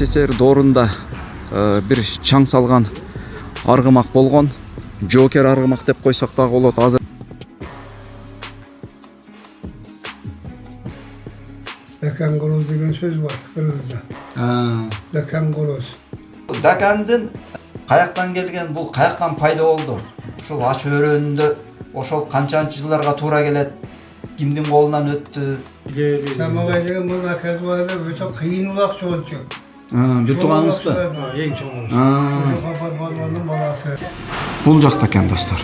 СССР доорунда бир чаң салган аргымак болгон. Жокер аргымак деп койсок дагы болот. Азыр Dakan Goloz деген сөз бар кыргызда. Dakan Goloz. Дакандын каяктан келген, бул каяктан пайда болду? Ушул ач өрөөнүндө ошол канчанчы жылдарга туура келет? Кимдин колунан өттү? Самабай деген бул Аказбайда өтө кыйын улак чогулчу. Бир тууганыңызбы? Эң чоңу. Капар балбандын баласы. Бул жакта экен достор.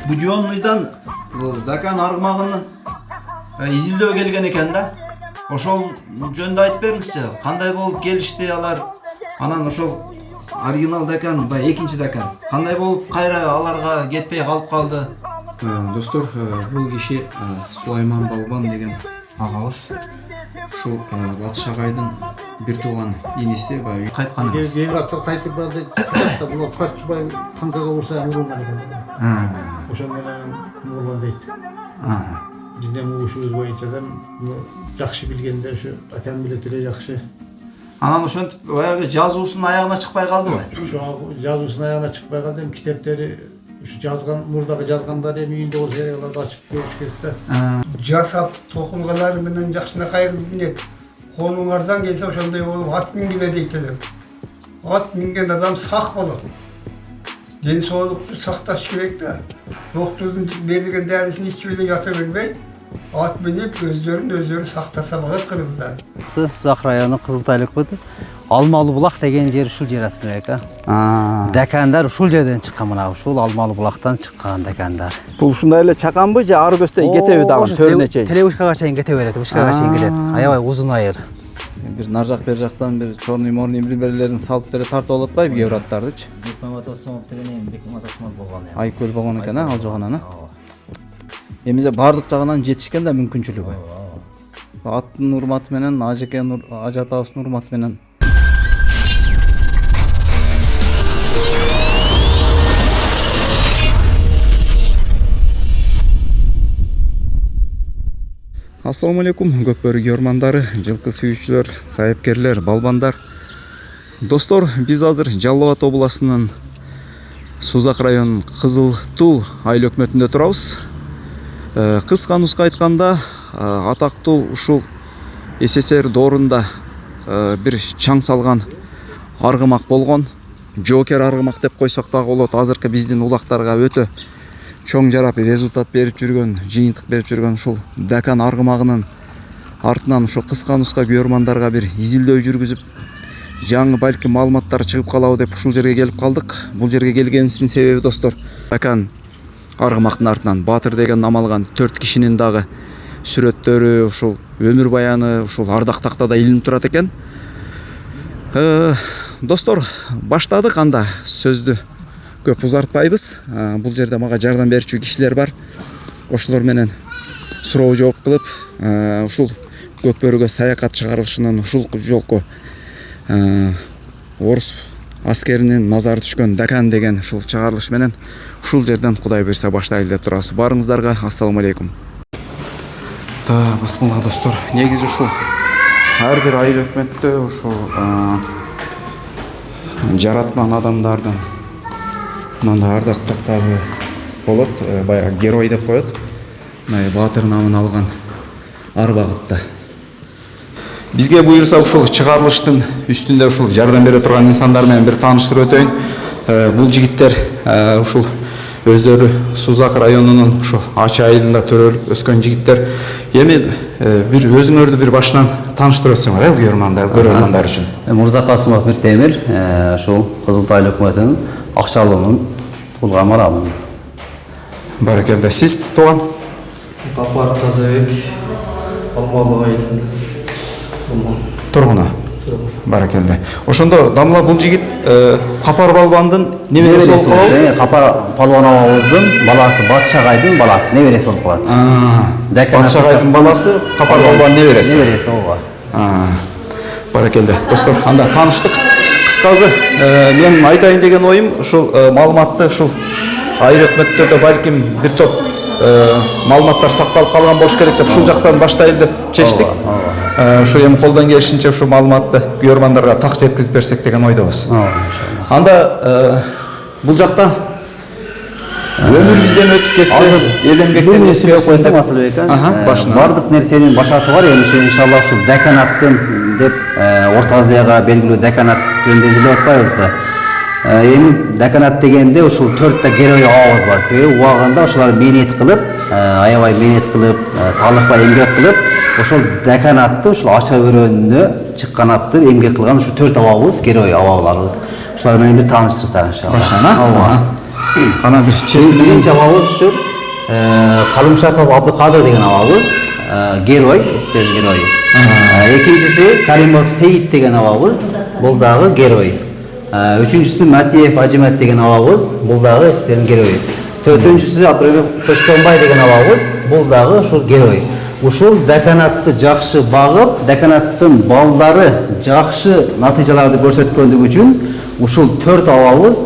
Будённыйдан Дакан аргымагын изилдөө келген экен да. Ошол жөнүндө айтып бериңизчи. Кандай болуп келишти алар? Анан ошол оригинал Дакан, экинчи Дакан. Кандай болуп кайра аларга кетпей калып калды? Достор, бул киши Сулайман Балбан деген агабыз. Ушул Батыш агайдын бир тууган иниси, кайткан. Евраттар кайтып барды. Булар качпай канкага урса урган экен. Ошол менен болгон дейт. Бизден ушубуз боюнча да жакшы билгендер ушу Акан билет эле жакшы. Анан ошентип баягы жазуусунун аягына чыкпай калдыбы? Ошо жазуусунун аягына чыкпай калды, эми китептери ушу жазган, мурдагы жазгандары эми үйүндө болсо аларды ачып көрүш керек да. Жасап токулгалар менен жакшынакай билет. Колуңардан келсе ошондой болуп ат мингиле дейт элем. Ат минген адам сак болот. Ден соолукту сакташ керек да. Доктурдун берилген дарысын ичип эле жата бербей, ат минип өздөрүн сактаса болот кыргыздар. Сузак району Кызылтай өлкөтү. Алмалы булак деген жер ушул жер астында. Дакандар ушул жерден чыккан, мына ушул Алмалы булактан чыккан дакандар. Бул ушундай эле чаканбы же ары көздөй кетеби дагы төрүнө чейин? Телебушкага чейин кете берет, ушкага чейин келет. Аябай узун айыр. Бир нар жак бер жактан бир чорный морный бир-бирлерин салып деле тартып алып атпайбы евраттардычы? Бекмамат Осмонов деген Бекмамат Осмонов болгон. Айкөл болгон экен, ал жагынан. Эмизе бардык жагынан жетишкен да мүмкүнчүлүгү. Аттын урматы менен, ажатабыздын урматы менен. Ассаламу алейкум, көкбөрү көрмандары, жылкы сүйүүчүлөр, сайыпкерлер, балбандар. Достор, биз азыр Жалал Абад областынын Сузак районунун Кызыл Туу айыл өкмөтүндө турабыз. Кыска нуска айтканда, атактуу ушул СССР доорунда бир чаң салган аргымак болгон. Жокер аргымак деп койсок дагы болот. Азыркы биздин улактарга өтө чоң жарап результат берип жүргөн, жыйынтык берип жүргөн ушул Дакан аргымагынын артынан ушул кыска нуска көрмандарга бир изилдөө жүргүзүп, жаңы балки маалыматтар чыгып калабы деп ушул жерге келип калдык. Бул жерге келгенибиздин себеби достор, Дакан аргымактын артынан Батыр деген нам алган 4 кишинин дагы сүрөттөрү, ушул өмүр баяны, ушул ардак тактада илинип турат экен. Достор, баштадык, анда сөздү көп узартпайбыз. Бул жерде мага жардам берүүчү кишилер бар. Ошолор менен суроо жооп кылып, ушул көкбөрүгө саякат чыгарылышынын ушул жолку орус аскеринин назары түшкөн Дакан деген ушул чыгарылыш менен ушул жерден Кудай берсе баштайлы деп турабыз. Барыңыздарга ассаламу алейкум. Бисмилла достор, негизи ушул ар бир айыл өкмөттө ушул жаратман адамдардын мында ардак тактазы болот, баягы герой деп коет. Батыр намын алган ар багытта. Бизге буйрса ушул чыгарылыштын үстүндө ушул жардам бере турган инсандар менен бир тааныштырып өтөйүн. Бул жигиттер ушул өздөрү Сузак районунун ушул Ачы айылында төрөлүп өскөн жигиттер. Эми бир өзүңөрдү бир башынан тааныштырып өтсөңөр, көрөрмандар үчүн. Мурза Касымов Миртемир, ушул Кызылтай өкмөтүнүн Акчалуунун туулган марабы. Баракелде. Сиз тууган? Капар Тазабек, Алмалы айылынын тургуну. Баракелде. Ошондо дамла бул жигит Капар балбандын небереси болуп калабы? Капар палуан абабыздын баласы, Батыш агайдын баласы небереси болуп калат. Батыш агайдын баласы, Капар балбандын небереси. Небереси ооба. Баракелде. Достор, анда тааныштык. Кыскасы, мен айтайын деген оюм, ушул маалыматты ушул айыл өкмөттөрдө балким бир топ маалыматтар сакталып калган болуш керек деп ушул жактан баштайлы деп чечтик. Ушу эми колдон келишинче ушу маалыматты күйөрмандарга так жеткизип берсек деген ойдобуз. Анда бул жакта өмүр бизден өтүп кетсе, эл эмгектен нерсе койсом Асылбек башына бардык нерсенин башаты бар. Эми иншалла ушул деканаттын деп Орто Азияга белгилүү деканат жөнүндө изилдеп атпайбызбы? Эми деканат дегенде ушул 4 герой абабыз бар. Себеби убагында ошолар мээнет кылып, аябай мээнет кылып, талыкпай эмгек кылып, ошол деканатты ушул ача өрөөнүнө чыккан атты эмгек кылган ушул 4 абабыз, герой абаларыбыз. Ошолар менен бир тааныштырсак иншалла. башына кана бир чет Биринчи абабыз ушул Калымшаков Абдыкадыр деген абабыз, герой, истен герой. Экинчиси Каримов Сейит деген абабыз, бул дагы герой. Үчүнчүсү Матиев Ажимат деген абабыз, бул дагы истен герой. Төртүнчүсү Абдырбек Көчкөнбай деген абабыз, бул дагы ушул герой. Ушул деканатты жакшы багып, деканаттын балдары жакшы натыйжаларды көрсөткөндүгү үчүн ушул 4 абабыз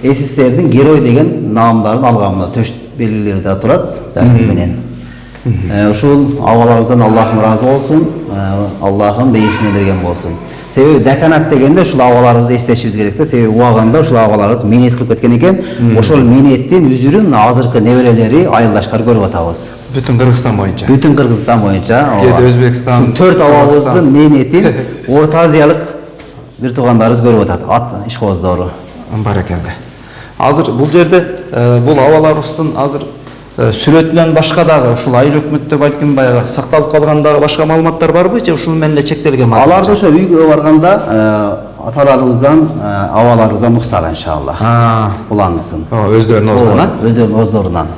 СССРдин герой деген наамдарын алган. Мына төш белгилери да турат менен. Ушул абаларыбыздан Аллахым разы болсун, Аллахым бейишине берген болсун. Себеби деканат дегенде ушул абаларыбызды эстешибиз керек да. Себеби убагында ушул абаларыбыз мээнет кылып кеткен экен. Ошол мээнеттин үзүрүн азыркы неберелери, айылдаштар көрүп атабыз. бүтүн Кыргызстан боюнча. Бүтүн Кыргызстан боюнча. Кээде Өзбекстан, Ушул 4 абабыздын мээнетин Орто Азиялык бир туугандарыбыз көрүп атат. Ат ишкоздору. Баракелде. Азыр бул жерде бул абаларыбыздын азыр сүрөтүнөн башка дагы ушул айыл өкмөттө балким баягы сакталып калган дагы башка маалыматтар барбы же ушул менен эле чектелген маалымат? Аларды ошо үйгө барганда аталарыбыздан, абаларыбыздан уксак иншалла. Буланысын. Өздөрүнүн оозунан, Өздөрүнүн оозлорунан.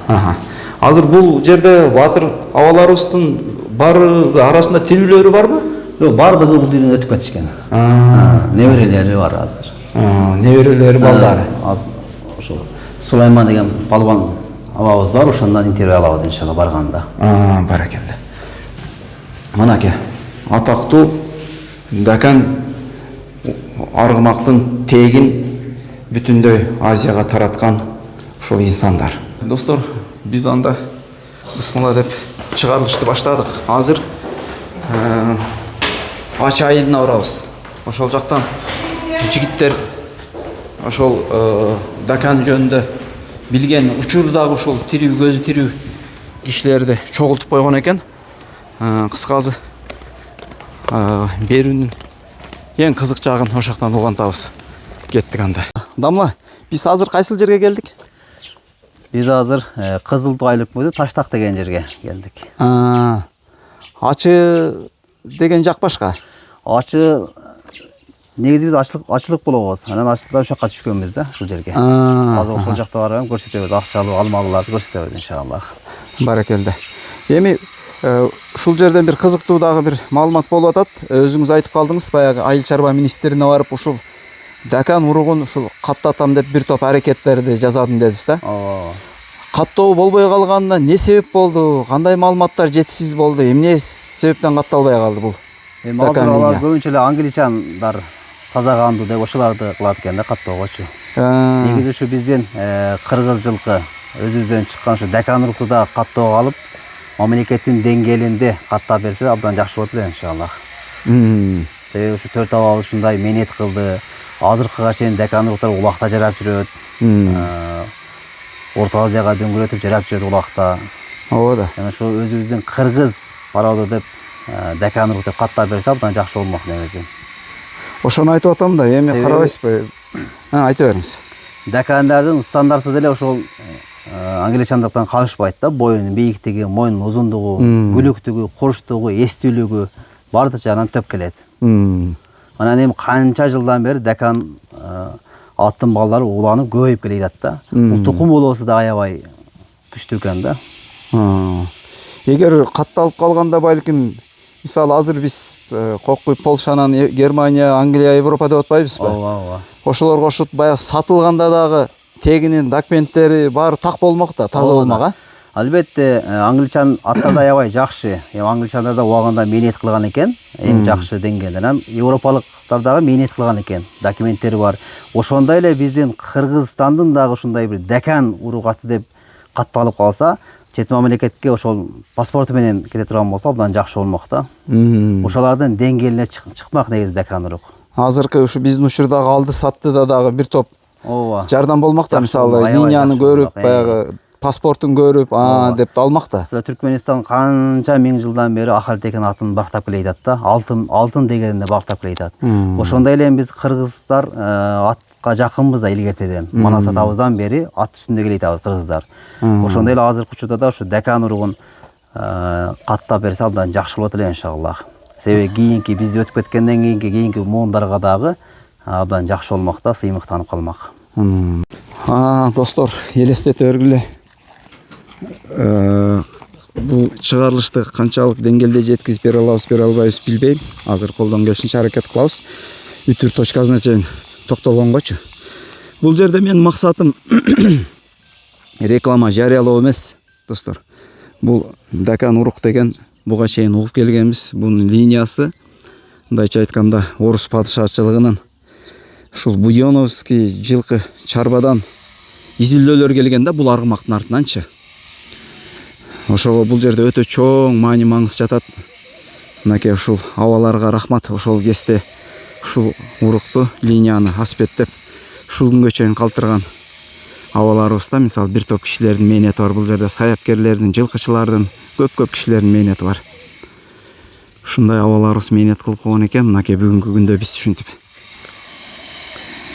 Азыр бул жерде батыр абаларыбыздын бары арасында тирүүлөрү барбы? Жок, бардыгы бул дүйнөдөн өтүп кетишкен. Неберелери бар азыр. Неберелери, балдары. Ошо Сулайман деген палван абабыз бар, ошондон интервью алабыз иншалла барганда. Баракелде. Манаке, атактуу декан аргымактын тегин бүтүндөй Азияга тараткан ушул инсандар. Достор, биз анда бисмилла деп чыгарылышты баштадык. Азыр ач айылына барабыз. Ошол жактан жигиттер ошол декан жөнүндө билген учурдагы ушул тирүү, көзү тирүү кишилерди чогултуп койгон экен. Кыскасы берүүнүн эң кызык жагын ошол жактан улантабыз. Кеттик анда. Дамла, биз азыр кайсыл жерге келдик? Биз азыр Кызыл Тоо айыл өкмөтү Таштак деген жерге келдик. Ачы деген жак башка. Ачы негизи биз ачылык болобуз. Анан ачылыктан ошол жакка түшкөнбүз да, ушул жерге. Азыр ошол жакта барып көрсөтөбүз, акчалуу алмалууларды көрсөтөбүз иншалла. Баракелде. Эми ушул жерден бир кызыктуу дагы бир маалымат болуп атат. Өзүңүз айтып калдыңыз, баягы айыл чарба министрине барып ушул декан уругун ушул каттатам деп бир топ аракеттерди жасадым дедиз да. Каттоо болбой калганына эмне себеп болду? Кандай маалыматтар жетишсиз болду? Эмне себептен катталбай калды бул? Алар көбүнчө эле англичандар тазагандуу деп ошоларды кылат экен да каттоогочу. Негизи ушу биздин кыргыз жылкы өзүбүздөн чыккан ушу декан урухту да каттоого алып, мамлекеттин деңгээлинде каттап берсе абдан жакшы болот эле иншалла. Себеби ушу 4 абабыз ушундай мээнет кылды. Азыркыга чейин декан уруктар улакта жарап жүрөт. Орто Азияга дөңгөлөтүп жарап жүрөт улакта. Ооба да. Жана ошо өзүбүздүн кыргыз пароду деп декан урук деп каттап берсе абдан жакшы болмок негизи. Ошону айтып атам да, эми карабайсызбы? Айта бериңиз. Декандардын стандарты деле ошол англичандыктан калышпайт да. Боюнун бийиктиги, мойнунун узундугу, күлүктүгү, курчтугу, эстүүлүгү баардык жагынан төп келет. Анан эми канча жылдан бери декан аттын балдары уланып көбөйүп келе жатат да. Бул тукум болобусу да аябай күчтүү экен да. Эгер катталып калганда балким мисалы азыр биз кокуй Полшанан Германия, Англия, Европа деп атпайбызбы? Ооба. Ошолор кошуп баягы сатылганда дагы тегинин документтери баары так болмок да, таза болмок, а? Албетте, англичан аттар да аябай жакшы. Англичандар да убагында мээнет кылган экен, эң жакшы деңгээлде. Анан европалыктар дагы мээнет кылган экен, документтери бар. Ошондой эле биздин Кыргызстандын дагы ушундай бир декан уругаты деп катталып калса, чет мамлекетке ошол паспорту менен кете турган болсо абдан жакшы болмок да. Ошолардын деңгээлине чыкмак негизи декан урук. Азыркы ушу биздин учурдагы алды саттыда дагы бир топ Ооба. жардам болмак да, мисалы линияны көрүп, баягы паспортун көрүп, деп алмак да. Mesela Türkmenistan kança ming жылдан бери Ахал Текен атын бактап келейтат да. Алтын дегенде бактап келейтат. Ошондой эле биз кыргыздар атка жакынбыз да илгертеден. Манас атабыздан бери ат үстүндө келейтабыз кыргыздар. Ошондой эле азыркы учурда да ушу декан уругун каттап берсе абдан жакшы болот эле иншаллах. Себеби кийинки биз өтүп кеткенден кийинки муундарга дагы абдан жакшы болмок да, сыймыктанып калмак. Достор, элестете бергиле. Бул чыгарылышты канчалык деңгээлде жеткизип бере албайбыз билбейм. Азыр колдон келишинче аракет кылабыз. Үтүр точкасына чейин токтолгонгочу. Бул жерде менин максатым реклама жарыялоо эмес, достор. Бул Дакан урук деген буга чейин угуп келгенбиз. Бунун линиясы, мындайча айтканда, орус падышачылыгынын ушул Буйоновский жылкы чарбадан изилдөөлөр келген да, бул аргымактын артынанчы. Ошого бул жерде өтө чоң маани маңыз жатат. Мынакей ушул абаларга рахмат, ошол кесте ушул урукту, линияны аспеттеп ушул күнгө чейин калтырган абаларыбызда, мисалы бир топ кишилердин мээнети бар. Бул жерде саяпкерлердин, жылкычылардын, көп кишилердин мээнети бар. Ушундай абаларыбыз мээнет кылып койгон экен. Мынакей бүгүнкү күндө биз ушинтип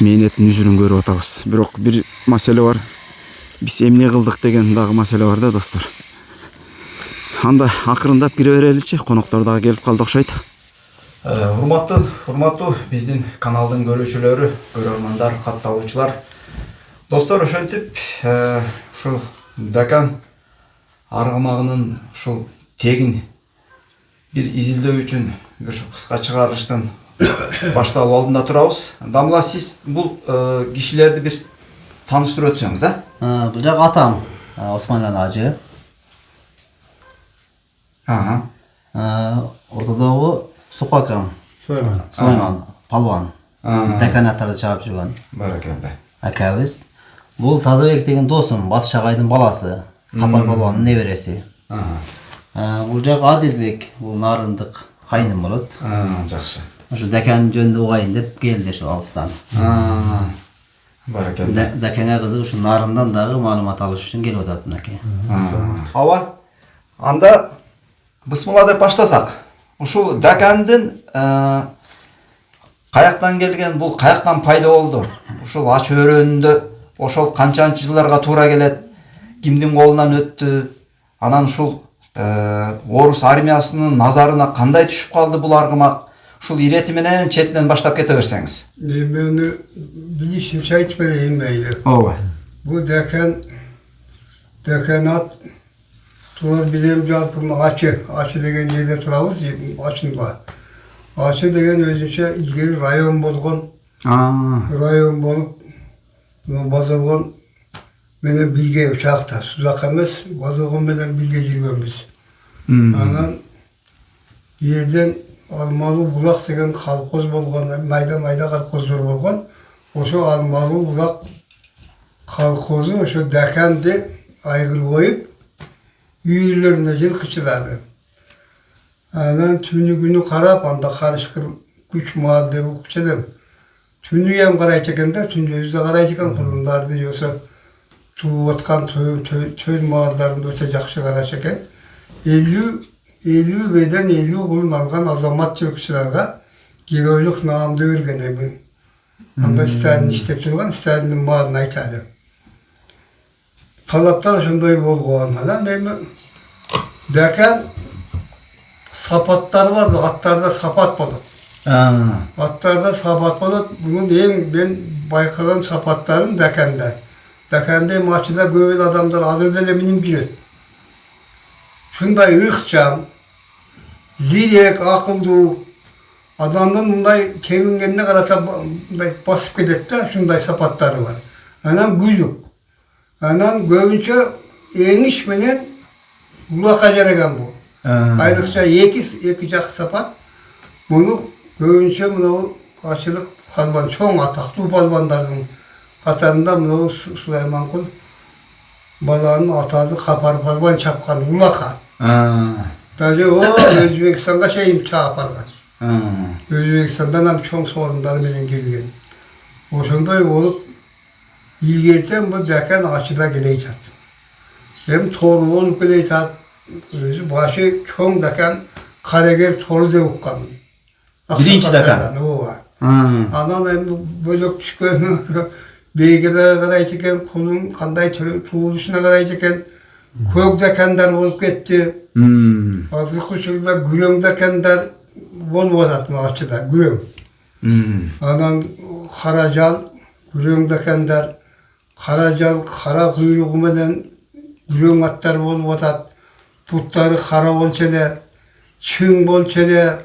мээнеттин үзүрүн көрүп атабыз. Бирок бир маселе бар. Биз эмне кылдык деген дагы маселе бар да, достор. Анда акырындап кире береличи, коноктор дагы келип калды окшойт. Урматтуу биздин каналдын көрүүчүлөрү, көрөрмандар, катталуучулар. Достор, ошентип ушул Дакан аргымагынын ушул тегин бир изилдөө үчүн бир кыска чыгарылыштын башталуу алдында турабыз. Дамла, сиз бул кишилерди бир тааныштырып өтсөңүз, Бул жак атам Османлы ажы. Ортодогу Сукакам. Сойман, палван. Деканаттарды чаап жүргөн. Баракалла. Акабыз. Бул Тазабек деген досум, Батыш агайдын баласы. Капар палвандын небереси. Бул жак Адилбек, бул нарындык кайным болот. Жакшы. Ошо Декан жөнүндө угайын деп келди ошо алыстан. Баракалла. Деканга кызык ушу нарындан дагы маалымат алыш үчүн келип атат мынакей. Ава, анда бысмыла деп баштасак. Ушул Дакандын каяктан келген, бул каяктан пайда болду? Ушул ач өрөөнүндө ошол канчанчы жылдарга туура келет? Кимдин колунан өттү? Анан ушул орус армиясынын назарына кандай түшүп калды бул аргымак? Ушул ирети менен четинен баштап кете берсеңиз. Мени билишимче айтып берейин мейли. Ооба. Бул Даканат тура билем жалпы ачы деген жерде турабыз, ачынба. Ачы деген өзүнчө илгери район болгон. Район болуп, Базаргон менен бирге учакта, Сузак эмес, Базаргон менен бирге жүргөнбүз. Анан жерден Алмалуу булак деген колхоз болгон, майда колхоздор болгон. Ошо Алмалуу булак колхозу ошо Даканды айгыл коюп, үйлөрүнө жылкычылады. Анан түнү карап, анда карышкыр күч мал деп укчудум. Түнү hem карайт экен да, түндүзү да карайт экен, кулундарды жосо тууп аткан төл малдарын өтө жакшы караш экен. 50 беден 50 кулун алган азамат жылкычыларга геройлук наамды берген эми. Анда Сталин иштеп турган, Сталиндин малын айтады. Талаптар ошондой болгон. Анан эми Дакан сапаттары бар, аттарда сапат болот. Аттарда сапат болот. Бунун эң мен байкаган сапаттарын Даканда. Даканда мачыда көп адамдар азыр деле минип жүрөт. Шундай ыкчам, зирек, акылдуу, адамдын мындай кемингенде карата мындай басып кетет да, шундай сапаттары бар. Анан гүлүк. Анан көбүнчө эңиш менен улакка жараган бул. Айрыкча эки жак сапат. Муну көбүнчө мынау ачылык палван, чоң атактуу палвандардын катарында мынау Сулайманкул Balanın atadı kapar parvan çapkan ulaka. Ha. Tabii o Özbekistan'da şeyim çaparlar. Ha. Özbekistan'dan hem çok sorunlar bilen gelген. Oşonday olup ilgilsem bu deken açıda geleytat. Hem toru olup geleytat. Özü başı çok deken kareger toru da ukkan. Birinci deken? O var. Ha. Anan hem böyle çıkıyor. Beygede kadar çeken kolun kanday tuğuluşuna kadar çeken kök dekenler olup gitti. Azı kuşurda gürüm dekenler olmadı açıda gürüm. Anan Karajal gürüm dekenler Karajal kara kuyruğumadan gürüm atlar olmadı. Putları kara olçede, çın bolçede.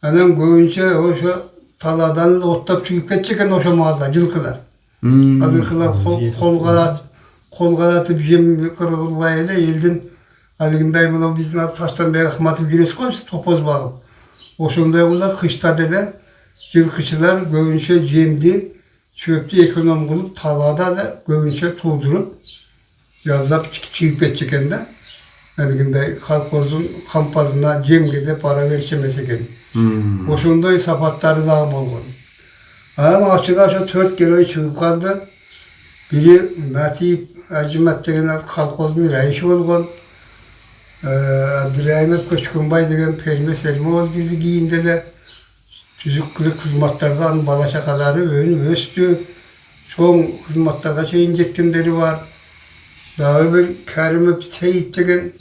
Anan göğünce o şu taladan ottap çıkıp geçecekken o şu mağaza cılkılar. Azırkılar kol karatıp yem kırılmayla eldin aligindey bunu bizden saçtan beri akmatıp güneş koymuş topoz bağım. Oşunday bunlar kışta dede yılkıçılar göğünçe yemdi çöptü ekonom bulup talada da göğünçe tuğdurup yazlap çıkıp edecekken de aligindey kalkozun kampazına yemgede para verçemeseken. Oşunday sapatları daha bol oldu. Ama açıdan şu 4 kiloyu çıkıp kaldı. Biri Mati Ercüment degen kalkozun reisi olgun. Abdurrahim Koçkunbay degen Permes Elma ol girdi giyindeler. Tüzüklük hizmetlerden balaşakaları ön östü. Son hizmetlerden injektinleri var. Daha bir Kerim Seyit degen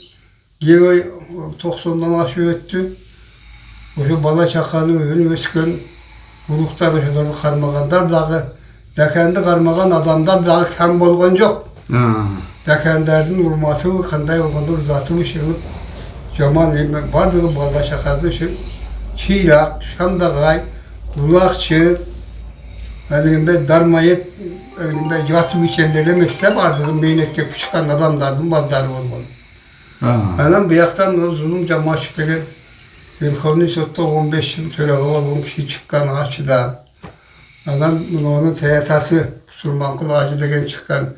Geoy 90'dan aşağı öttü. O şu balaşakalı ön öskün. Buluklar şöyle karmaganlar dağı, dekende karmagan adamlar dağı hem bolgan yok. Dekenderdin urmatı kanday olgandır zatı ışığılıp Jaman elmek vardı bağda şakadı şu Çirak, Şandagay, Ulakçı, elinde darmayet, elinde yatı biçenlerle mesle vardı. Meynetke çıkan adamlardım bazıları olmalı. Adam bir yaktan zulüm cemaatçıları Ülkenin sotta 15 yıl töre olan kişi çıkan ağaçıdan. Adam onun TYT'si, Surmankul Ağacı degen çıkan,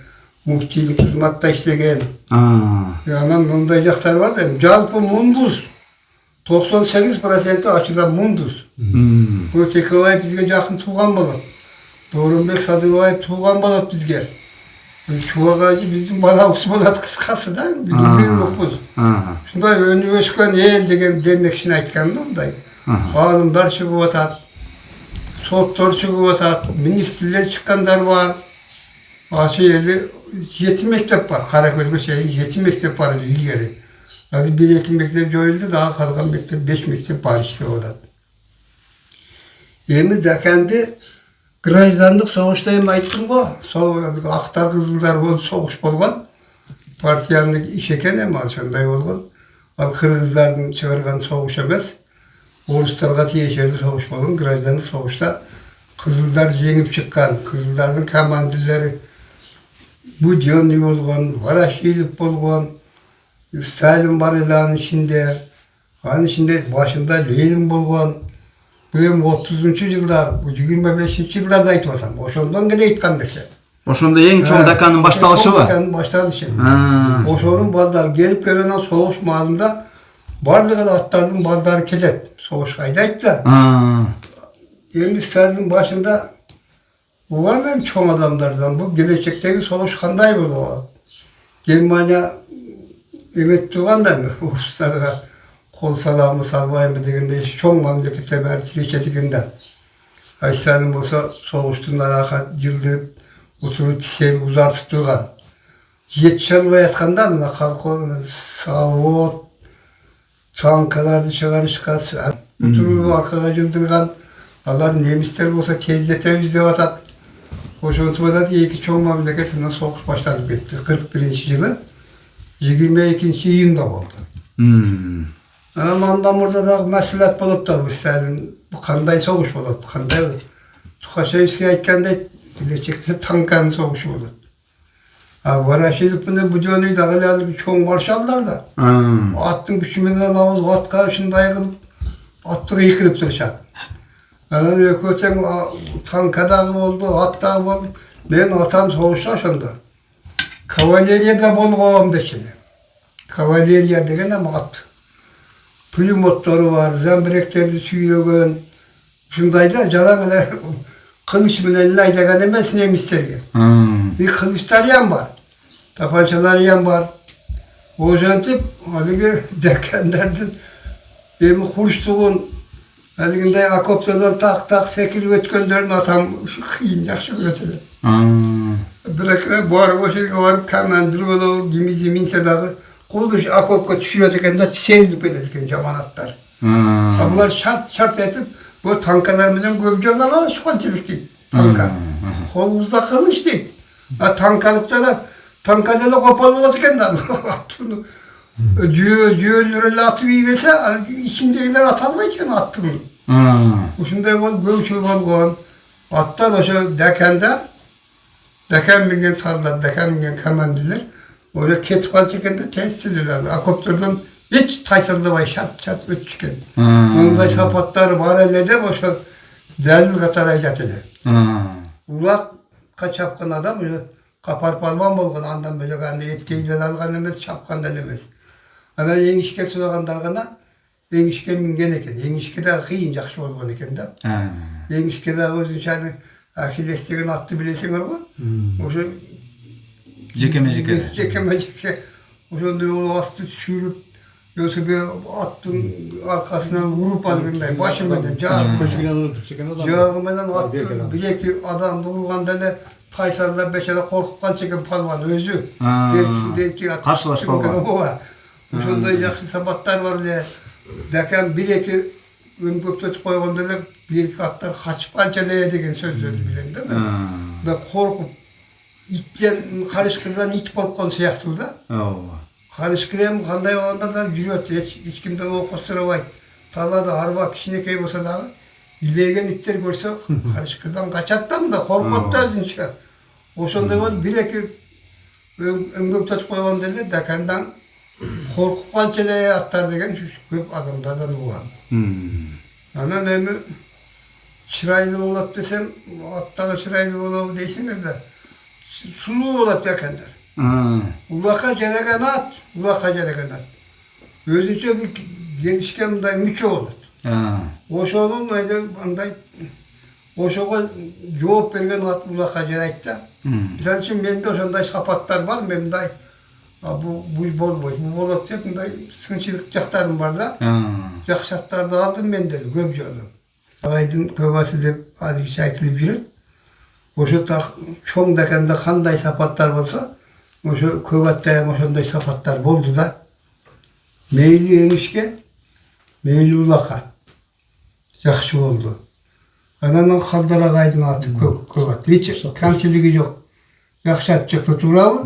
muftilik hizmette işlegen. Adam onun da yaktar var da, Calpı Munduz. 98% açıdan Munduz. Bu Tekirovay bizge yakın tuğan balık. Doğrumbek Sadırovay tuğan balık bizge. Şu ağacı bizim balağımız balık kıskası da bir gün yokuz. Şunda üniversiten el degen demek için aytkandım da. Adamlar çıkıp atat. Sottor çıkıp atat. Ministerler çıkanlar var. Aşı yerde 7 mektep var. Karaköl'de şeyin 7 mektep var ilgili. Hadi 1-2 mektep joyuldu daha kalkan mektep 5 mektep var işte orada. Yemi dekendi Grajdanlık soğuştayım ayttım bu. Aktar kızıllar bu soğuş bolgan. Partiyanlık iş eken ama şunday bolgan. Al Kırgızlardan çıkargan soğuş emas. Oruslarga tiyeşerdi soğuş bolgan. Grajdanlık soğuşta kızıllar yengip çıkkan. Kızılların komandilleri bu diyonlu bolgan, Varaşilik bolgan. Salim var ilanın içinde. Onun içinde başında Leylin bolgan. Bu 30. yılda, bu 25. yıllarda aytmasam, oşondan gede aytkan dese. Oşonda en çoğun dakanın başlalışı var. Dakanın başlalışı. Oşonun balдар gelip gelenen soğuş malında barlığı atlardan baldarı kezet. Soğuş kaydaydı da. Endi Stalin'in başında bu var mı hem çoğun adamlardan bu gelecekteki soğuş kanday buldu o. Germanya emet tuğan da mı? Uluslararası kol salamlı salbayım dediğinde çok memlekette bertili çetikinden. Ayşe'nin bolsa soğuştuğunda rahat yıldı oturup tiseli uzartıp durgan. Yetişelme yatkandan mı? Kalkon, savut, tankalar dışarı çıkarsı. Oturup arkada yıldırgan. Allah nemisler olsa tezlete yüzde vatat. Hoşunutmada diye ki çoğun memleketinden soğuk başladı bitti. 41. yılı. 22. yılında oldu. Ondan burada da mesulat bulup da bu senin bu kanday soğuş bulup kanday Tukhaşevski'ye aytkanda gelecekte tankan soğuş bulup. Varaşilik bu dönüyü de öyle çoğun marşallar da. Attın güçümünden alıp at karşında yıkılıp attığı yıkılıp duracak. Yani öten tanka da oldu, at da oldu. Ben atam soğuşta aşında. Кавалерияда болгом дешели. Кавалерия деген ат. Пулемоттору бар, замбиректерди сүйрөгөн. Ушундай да жалаң эле кылыч менен эле айдаган эмес немистерге. И кылычтары ham бар. Tapançaları ham бар. Ошентип, алиги декендердин эми курчтугун алигиндей окоптардан так секирип өткөндөрүн атам кыйын жакшы көрөт эле. Бирок барып ошол жерге барып командир болуп, кимиси минсе дагы кулдуш окопко түшүрөт экен да серилип кетет экен жаманаттар. А булар шарт этип, бу танкалар менен көп жолу алышкан дейт. Танка. Колубузда кылыч дейт. А танка деле копол болот экен да. Жөөлөр эле атып ийбесе, ичиндегилер ата албайт экен аттын. Ушундай болуп көпчүлүк болгон. Аттар ошо Декан минген салдар, декан минген командирлер, oraya ketip kalacak eкен de tesirliler. Akoplardan hiç taysaldabay şart ötüşken. Onda sapatlar var elde boşa delil katar aycatılı. Ulak kaçapkan adam, kapar palman bolgan andan böyle kandı etkeyden algan emez, çapkan da emez. Ana yengişke sulagandargana yengişke mingen eken. Yengişke de kıyın jakşı bolgan eken de. Yengişke de özün şahane Akilles'ten attı bilesin araba. Oşa Cekeme. Oşa yolu astı sürüp yoksa bir attın arkasına vurup algınday. Başımdan Cağımdan attı. Bir adam doğurgan dele Kaysal'da beşede korkup kalçeken palvan özü. Belki karşılaş palvan. Oşanda yakşı sabatlar var diye. Deken bir ön gökte koygan dele bir atlar kaçıp ançalaya degen söz bilen değil mi? Ve korkup itten karışkırdan it bolkan siyahtı da. Karışkırem kanday olanda da yürüyor. Hiç kimden o kosturavay. Talada arba kişinekey olsa da ileygen itler görse karışkırdan kaçattan da korkutlar zinçe. O sonunda var bir ön gökte koygan dele dekandan korkup ançalaya atlar degen köp adamlardan olan. Ana nemi çıraylı olat desem, attağı çıraylı olat deysinler de sulu olat yakındır. Ulaka gereken at. Özünce bir genişken müçe olat. Oşoğun oşoğa cevap vergen at ulaka gerekte. Misal için bende oşonday sapatlar var, benimday bu olat hep sınçılık jaktarım var da. Jakşatlarda aldım ben de köp jolu. Aydın kövası dep azıcık aytılıp жүрөт. Oşo çoğun dekende kanday sapatlar bolsa, oşo kövatda oşonday sapatlar boldu da. Meyli enişke, meyli ulaka. Jakşı boldu. Ananın kaldara gaydın atı kövat. Hiç kamçılığı yok. Jakşı atacakta turabı.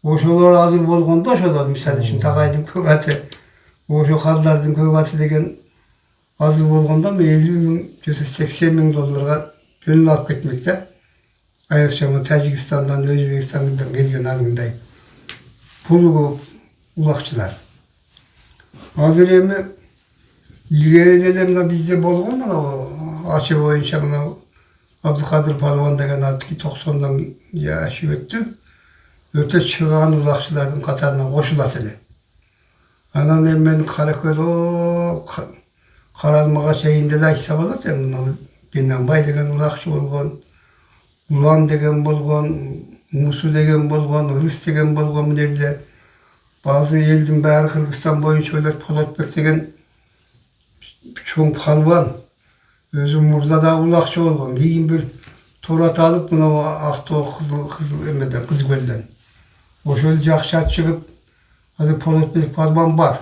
Oşolar hazır bolgonda oşolar misal için tagaydın kövatı. Oşo kallardın kövatı degen hazır bolgonda $50,000-$80,000 gönül alıp gitmekte. Ayakşamı Tacikistan'dan, Özbekistan'dan gelgen algınday. Pulu ulakçılar. Hazır emi ilgili edelimde bizde bolgon mu da o açı boyunca Abdülkadir Palvan degen adı ki 90'dan yaşı öttü. Öte çıkan ulakçıların katarına koşulasılı. Anan emmen Karaköy o Karalmağa şeyinde de hesap alıp ya Genenbay degen ulakçı bolgon, Ulan degen bolgon, Musu degen bolgon, Rıs degen bolgon bu nerede. Bazı eldin bari Kırgızstan boyunca öyle Polatbek degen çoğun palvan. Özüm burada da ulakçı bolgon. Keyin bir torat alıp buna o Aktoğ Kızgöl'den. O şöyle jakşat çıkıp hadi Polatbek palvan var.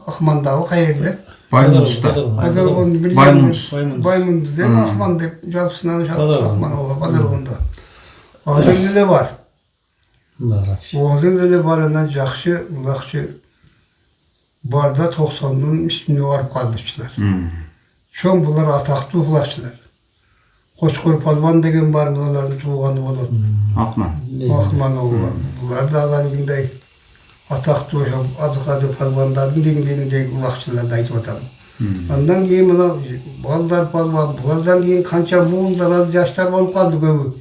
Akmandağı kayırdı. Baymundus'ta. Baymundus değil mi? Akman deyip jalpısından Akman ola Badırgın'da. Hazırlığı var. O hazırlığı barından jakşı, ulakçı barda 90'ın üstüne varıp kaldıçlar. Çoğun bunlar ataklı ulakçılar. Koçkur Palvan degen var bunların tuğanı olur. Akman oğlan. Bunlar da ağalıgınday. Ataklı hocam Abdülkadir Palvanların dengelindeki ulakçılar da aytıp atalım. Ondan keyin buna ballar palvan, bulardan keyin kança muğullar az yaşlar bolup kaldı köbü.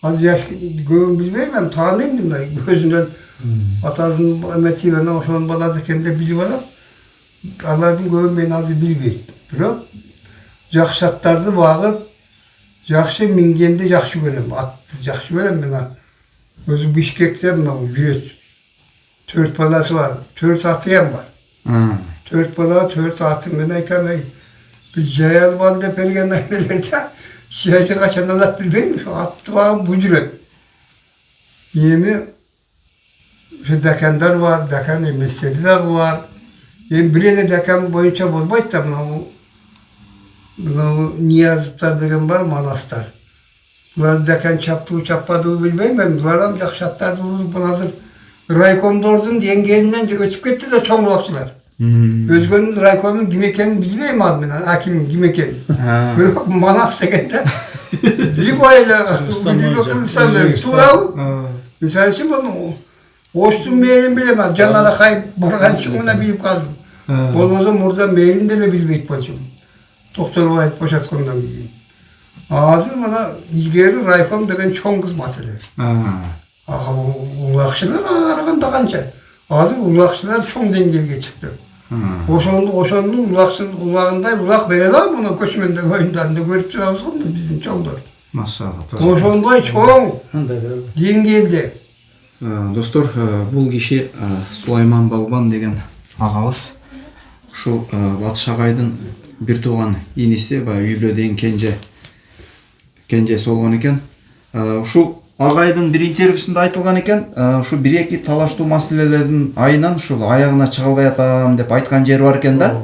Az yaş göğün bilmeyim ben tanıyım da gözünden atasının emetiyle oşan balası kendi biliyor adam. Allah'ın göğün beni azı bilmeyim. Bırak. Jakşatlardı bağıp jakşı mingende jakşı görem. Attı jakşı görem ben. Özü Bişkek'ten o büyük. 4 balası var. 4 atıyam var. 4 bala 4 atım ben aytam. Biz Ceyal Valide Pergenler'de şehirde kaçandan at bilmeyim. Attı bağım bucurek. Yemi şu dekender var, dekan mesleğiler var. Yem bir de dekan boyunca bulmaydı da bu Niyazıplar degen var manastar. Bunlar dekan çappadığı bilmeyim ben. Bunlardan yakşatlar bu hazır. Raykom Dordun yengelinden ötüp gitti de çoğulakçılar. Özgün'ün Raykom'un kim ekenini bilmeyim adımdan. Hakimin kim ekenini. Böyle manas degende. Bir boyayla bir okulsam da tuğrağı. Mesela şimdi onu hoştun beğenim bilemez. Canlara kayıp borgan çıkımına bilip kaldım. Bolmazım oradan beğeninde de bilmeyip başım. Doktor Vahit Boşatkon'dan diyeyim. Ağzı bana ilgili Raykom degen çoğun kız masele. Ulakçılar aragan da kança. Ağzı ulakçılar çoğun dengeli çıktı. Oşondu ulağında ulak vereler buna koşmenden oyunlarında görüp durağımız da bizim çoğunlar. Maşallah. Oşondu çoğun dengeli. Достор, бул киши Сулайман Балбан деген агабыз. Ушу Батыш агайдын бир тууган иниси, баягы үй бүлө деген кенжеси болгон экен. Ушу агайдын бир интервьюсунда айтылган экен, ушу 1-2 талаштуу маселелердин айынан ушул аягына чыга албай атам деп айткан жери бар экен да.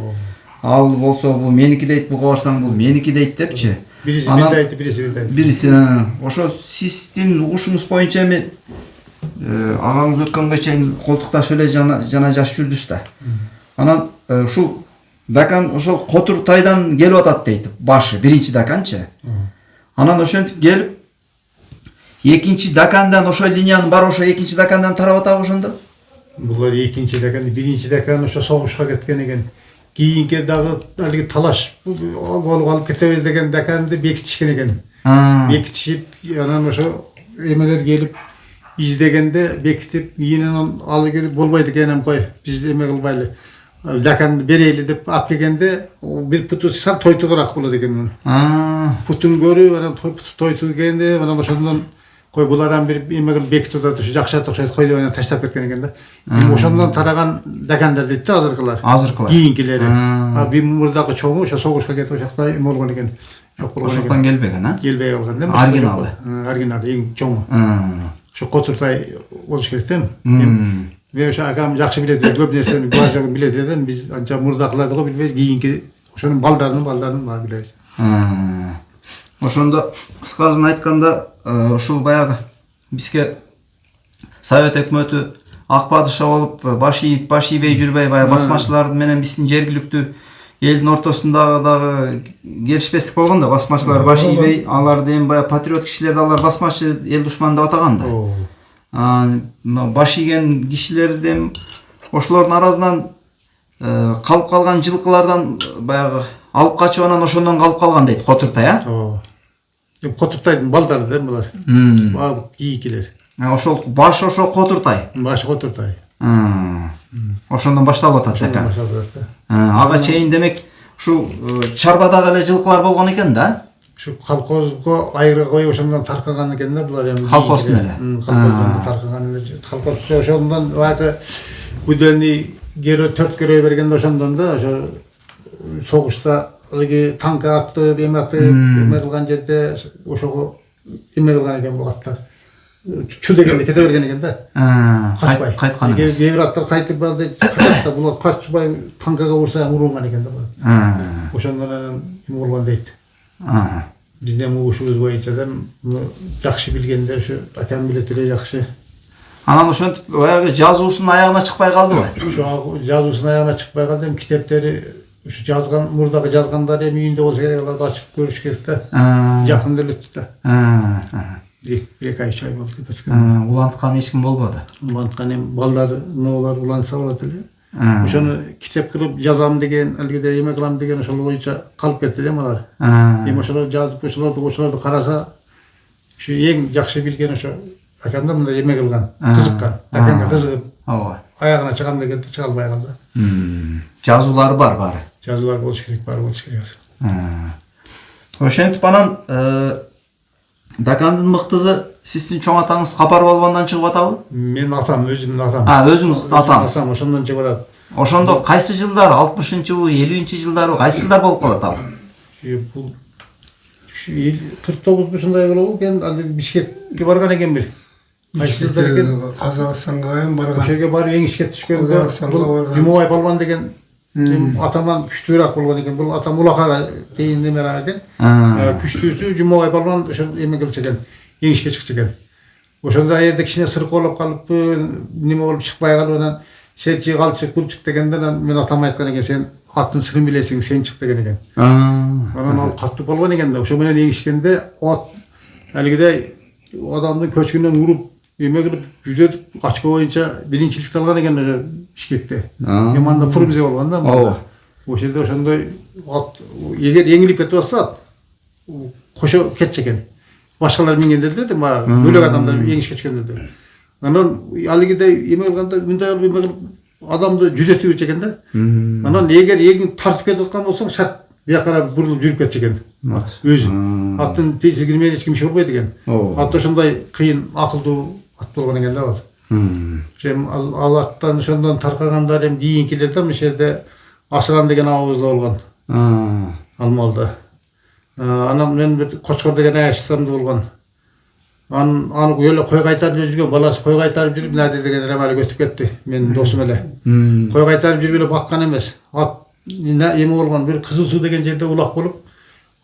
Ал болсо бул меники дейт, буга барсаң бул меники дейт депчи. Birisi bir aytты, birisi bir aytты. Бириси ошо систем угушуңуз боюнча эми агаңыз өткөнгө чейин колтукташып эле жана жашып жүрдүбүз да. Анан ушул дакан ошол Котуртайдан келип атат дейт, башы биринчи даканчы. Анан ошентип келип экинчи дакандан ошол линиянын баары ошо экинчи дакандан тарап атабы ошондо? Булар экинчи дакан, биринчи дакан ошо согушка кеткен экен. Кийинки дагы алиги талаш болуп алып кетебиз деген даканды бекитишкен экен. Бекитишип, анан ошо эмелер келип издегенде бекитип, кийинен алыгы болбойт экен кой. Биз эме кылбайлы. Даканды берели деп алып келгенде бир путу сал тойтугураак болот экен. Путун көрүп, анан тойту келгенде, анан ошондон кой булардан бир эме кылып бекитип атат, жакшат окшойт кой деп анан таштап кеткен экен да. Ошондон тараган дакандар дейт да азыркылар. Кийинкилери. Бир мурдагы чоңу ошо согушка кетип ошакта эме болгон экен. Жок болгон экен. Ошоктон келбеген, а? Келбей калган да. Оригиналы. Оригиналы эң чоңу. Ошо Котуртай болуш керек да. Мен ошо агам жакшы билет, көп нерсени баардыгын билет эдим. Биз анча мурдакыларды го билбейбиз, кийинки ошонун балдарын баары билебиз. Ошондо кыскасын айтканда, ушул баягы бизге Совет өкмөтү ак падыша болуп баш ийбей жүрбөй, баягы басмачылар менен биздин жергиликтүү элдин ортосундагы дагы келишпестик болгон да, басмачылар баш ийбей, аларды эми баягы патриот кишилерди алар басмачы, эл душманы деп атаган да. Баш ийген кишилерди ошолордун арасынан калып калган жылкылардан баягы алып качып анан ошондон калып калган дейт Котуртай, а? Котуртайдын балдары да булар. Кийинкилер. Ошол баш ошо Котуртай. Башы Котуртай. Ошондон башталып атат экен. Ага чейин демек ушу чарбадагы эле жылкылар болгон экен да? Şu колхозго айры коюп ошондон таркаган экен да булар эми. Колхоздун эле. Колхоздон таркаган эле. Колхоз ошондон баягы Гүдөнү герой 4 герой бергенде ошондон да ошо согушта алыгы танка атты, эме кылган жерде ошого эме кылган экен бул аттар. Чү дегенде кете берген экен да. Качпай. Кайткан эмес. Эгер аттар кайтып барды, качта булар качпай танкага урса урунган экен да булар. Ошондон эме болгон дейт. Бизден угушубуз боюнча да жакшы билгенде ушу акам билет эле жакшы. Анан ошентип баягы жазуусунун аягына чыкпай калдыбы? Ушу жазуусунун аягына чыкпай калды, эми китептери ушу жазган, мурдагы жазгандар эми үйүндө болсо керек, аларды ачып көрүш керек да. Жакында эле өттү да. Бир ай чай болду деп өткөн. Уланткан эч ким болбоду. Уланткан эми балдар, ноолар уланса болот эле. Ошону китеп кылып жазам деген, алгиде эме кылам деген ошол боюнча калып кетти да алар. Эми ошолор жазып ошолорду караса Şu en жақсы bilgen ошo акамда мында эме кылган, кызыккан. Акамга кызыгып, ооба. аягына чыгам дегенде чыга албай калды. Жазуулары бар баары. Жазуулар болуш керек, бар болуш керек. Ошентип анан Дакандын мыктызы сиздин чоң атаңыз Капар балбандан чыгып атабы? Мен атам, өзүмдүн атам. Өзүңүз атаңыз. Атам ошондон чыгып атат. Ошондо кайсы жылдары? 60-жылы, 50-жылдары, кайсы жылдар болуп калат ал? Бул 49 ушундай болобу экен, ал Бишкекке барган экен бир. Кайсы жылдар экен? Казакстанга эм Ошол барган. жерге барып эңишке түшкөндө Казакстанга бул барган. Жумабай балбан деген атаман күчтүүрөөк болгон экен. Бул атам Улакага дейин немерак экен. Күчтүүсү Жумабай балбан ошол эме кылчу экен, эңишке чыкчу экен. Ошондо аерде кичине сыркоолоп калыппы, неме болуп чыкпай калып анан сен чык алчык кулчук дегенде мен атам айткан экен, сен аттын сырын билесиң, сен чык деген экен. Анан ал катуу болгон экен да, ошо менен эңишкенде ат алигидей адамдын көчкүнөн уруп, эме кылып, жүзөтүп, качка боюнча биринчиликти алган экен Бишкекте. Яманда Фурмзе болгон да. Ооба. Ошол жерде ошондой ат, эгер эңилип кетип атса ат, кошо кетчү экен. Башкалар мингендерде да, бөлөк адамдар эңишке түшкөндөрдө. Анан алигидей эме кылганда мындай кылып эме кылып адамды жүзөтүп жүрчү экен да. Анан эгер эгин тартып кетип аткан болсоң, шарт бияка бурулуп жүрүп кетчү экен. Өзү. Аттын тесиги менен эч ким иш болбойт экен. Ат ошондой кыйын, акылдуу ат болгон экен да ал. Жем ал аттан ошондон таркагандар эми кийинкилер да ошол жерде Асыран деген абабыз да болгон. Алмалда. Анан мен бир Кочкор деген аяштам да болгон. Аны эле кой кайтарып жүргөн, баласы кой кайтарып жүрүп, Надир деген ремалик өтүп кетти, менин досум эле. Кой кайтарып жүрүп эле баккан эмес. Ат эме болгон, бир Кызыл суу деген жерде улак болуп,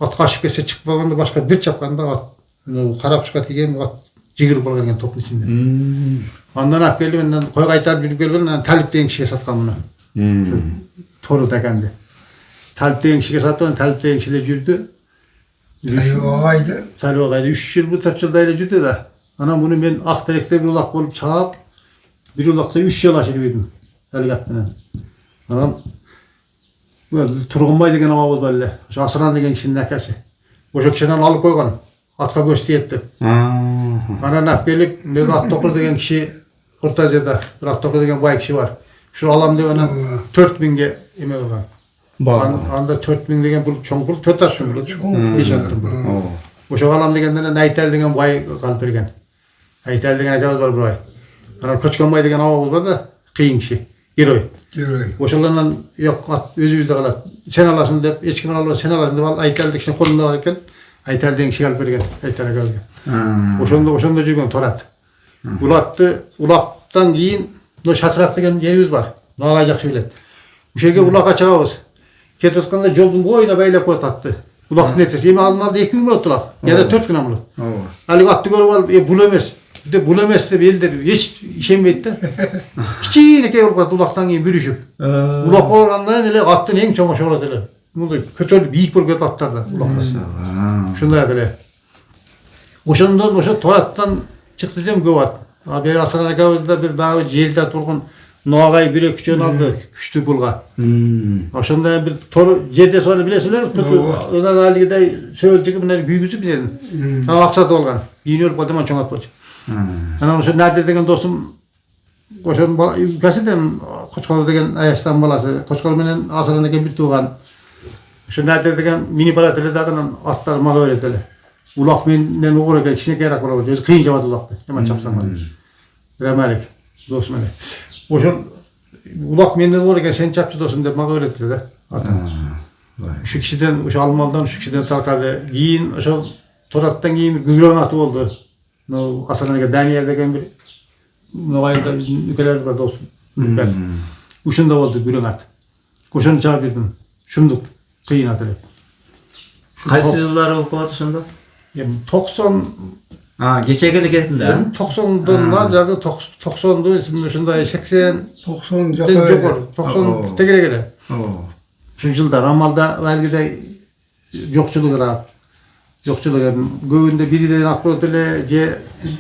ат качып кетсе чыгып калганда башка бир чапканда ат кара кушка тийген, ат жигирип калган экен топтун ичинде. Андан алып келип, мен кой кайтарып жүрүп келген, анан Талип деген кишиге саткан муну. Тору Даканды. Талип деген кишиге сатып, Талип деген кишиде жүрдү. Талип агайды 3 жыл, 4 жылдай эле жүрдү да. Анан муну мен ак теректе бир улак болуп чаап, бир улакта 3 жыл ашырып жүрдүм. Алиги ат менен. Анан Тургунбай деген абабыз бар эле. Ошо Асыран деген кишинин акасы. Ошо кишинен алып койгон. Атка көз тиет деп. Анан алып келип, мен Ат Токур деген киши Орта Азияда, бир Ат Токур деген бай киши бар. Ушул алам деп анан 4000ге эме кылган. Анда 4000 деген бул чоң пул, 4 аттын бул. Беш аттын бул. Ошо алам дегенден Айтал деген бай калып берген. Айтал деген акабыз бар бир бай. Анан Көчкөнбай деген абабыз бар да, кыйын киши, герой. Ошолордон жок, ат өзүбүздө калат. Сен аласың деп, эч ким албайт, сен аласың деп ал Айтал кишинин колунда бар экен. Айтал деген киши алып берген, Айтал акабызга. Ошондо жүргөн Торат. Улатты, улактан кийин Шатырак деген жерибиз бар. Нагай жакшы билет. Ошол жерге улакка чыгабыз. Кетип атканда жолдун боюна байлап коет атты. Улактын этеси эми алмады 2 күн болот улак. Я да 4 күн амылы. Алиги атты көрүп алып, бул эмес. Бул эмес деп элдер эч ишенбейт да. Кичинекей болуп калат улактан кийин бүрүшүп. Улакка баргандан эле аттын эң чоңу ошо болот эле. Мындай көтөрүлүп бийик болуп кетет аттарда улактан. Ушундай эле. Ошондон ошо Тораттан чыкты дем көп ат. Бери Асыран акабызда бир дагы жерде турган Ногай бирөө күчөн алды, күчтүү булга. Ошондой бир жерде сону билесиңер, анан алигидей сөөл жигип менен күйгүзүп менен. Ал акча алган. Кийин өлүп калды, чоң ат болчу. Анан ошо Надир деген досум ошонун укасы да Кочкор деген аяштан баласы. Кочкор менен Асыран экен бир тууган. Ошо Надир деген мини барат эле дагы аттар мага берет эле. Улак менен угур экен, кичинекейраак болот. Өзү кыйын жабат улакты. Жаман чапсаңар. Ремалик досум эле. Ошол улак менен угур экен, сен чапчы досум деп мага берет эле да. Ушу кишиден, ошо Алмалдан ушу кишиден таркады. Кийин ошол Тораттан кийин Гүлгөн аты болду. Асыран Данияр деген бир Ногайда үкелер бар досум. Ушунда болду Гүлгөн ат. Ошону чаап жүрдүм. Шумдук кыйын ат эле. Кайсы жылдары болуп калат ошондо? 90 кечеге эле кеттим да. 90'dan жагы 90'ду ушундай 80 90 жогору 90 тегерек эле. Ушул жылдар амалда алгидей жокчулугураак. Жокчулук эми көбүндө бириден ат болот эле, же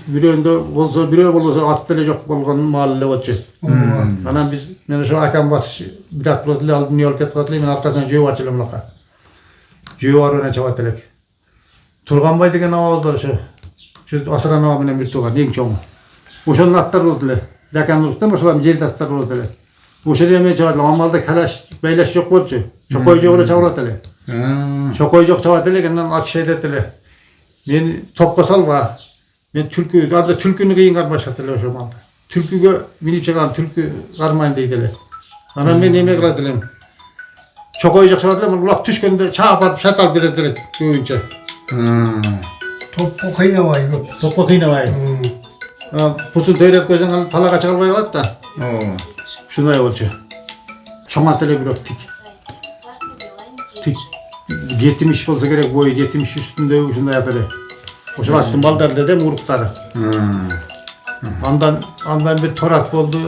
бирөөндө болсо, бирөө болбосо ат эле жок болгон маал эле болчу. Анан мен ошо акам басыш бир ат болот эле, ал эмне болуп кетип калат эле, мен аркасынан жөө барчу элем мынакка. Жөө барып эле чабат элек. Турганбай деген абабыз бар ошо. Şu Asran ağa менен бир тууган эң чоңу. Ошонун аттары болду эле. Дакан уруктан ошолардын жер дастары болду эле. Ошол эме чабат эле. Амалда калаш байлаш жок болчу. Чокой жок эле чабылат эле. Чокой жок чабат эле, андан ачыш айтат эле. Мен топко салба. Мен түлкү, азыр түлкүнү кыйын кармашат эле ошол малда. Түлкүгө минип чыган түлкү кармайын дейт эле. Анан мен эме кылат элем. Чокой жок чабат эле, улак түшкөндө чаап барып шаталып кетет эле көбүнчө. Toplu kıynamay yok. Топко кыйнабай. Бутун төйрөп койсоң талага чыга албай калат да. Ушундай болчу. Чоңат эле бирок тик. Тик 70 болсо керек, бою 70 үстүндө ушундай ат эле. Ошол аттын балдары дедем уруктары. Андан бир торат болду.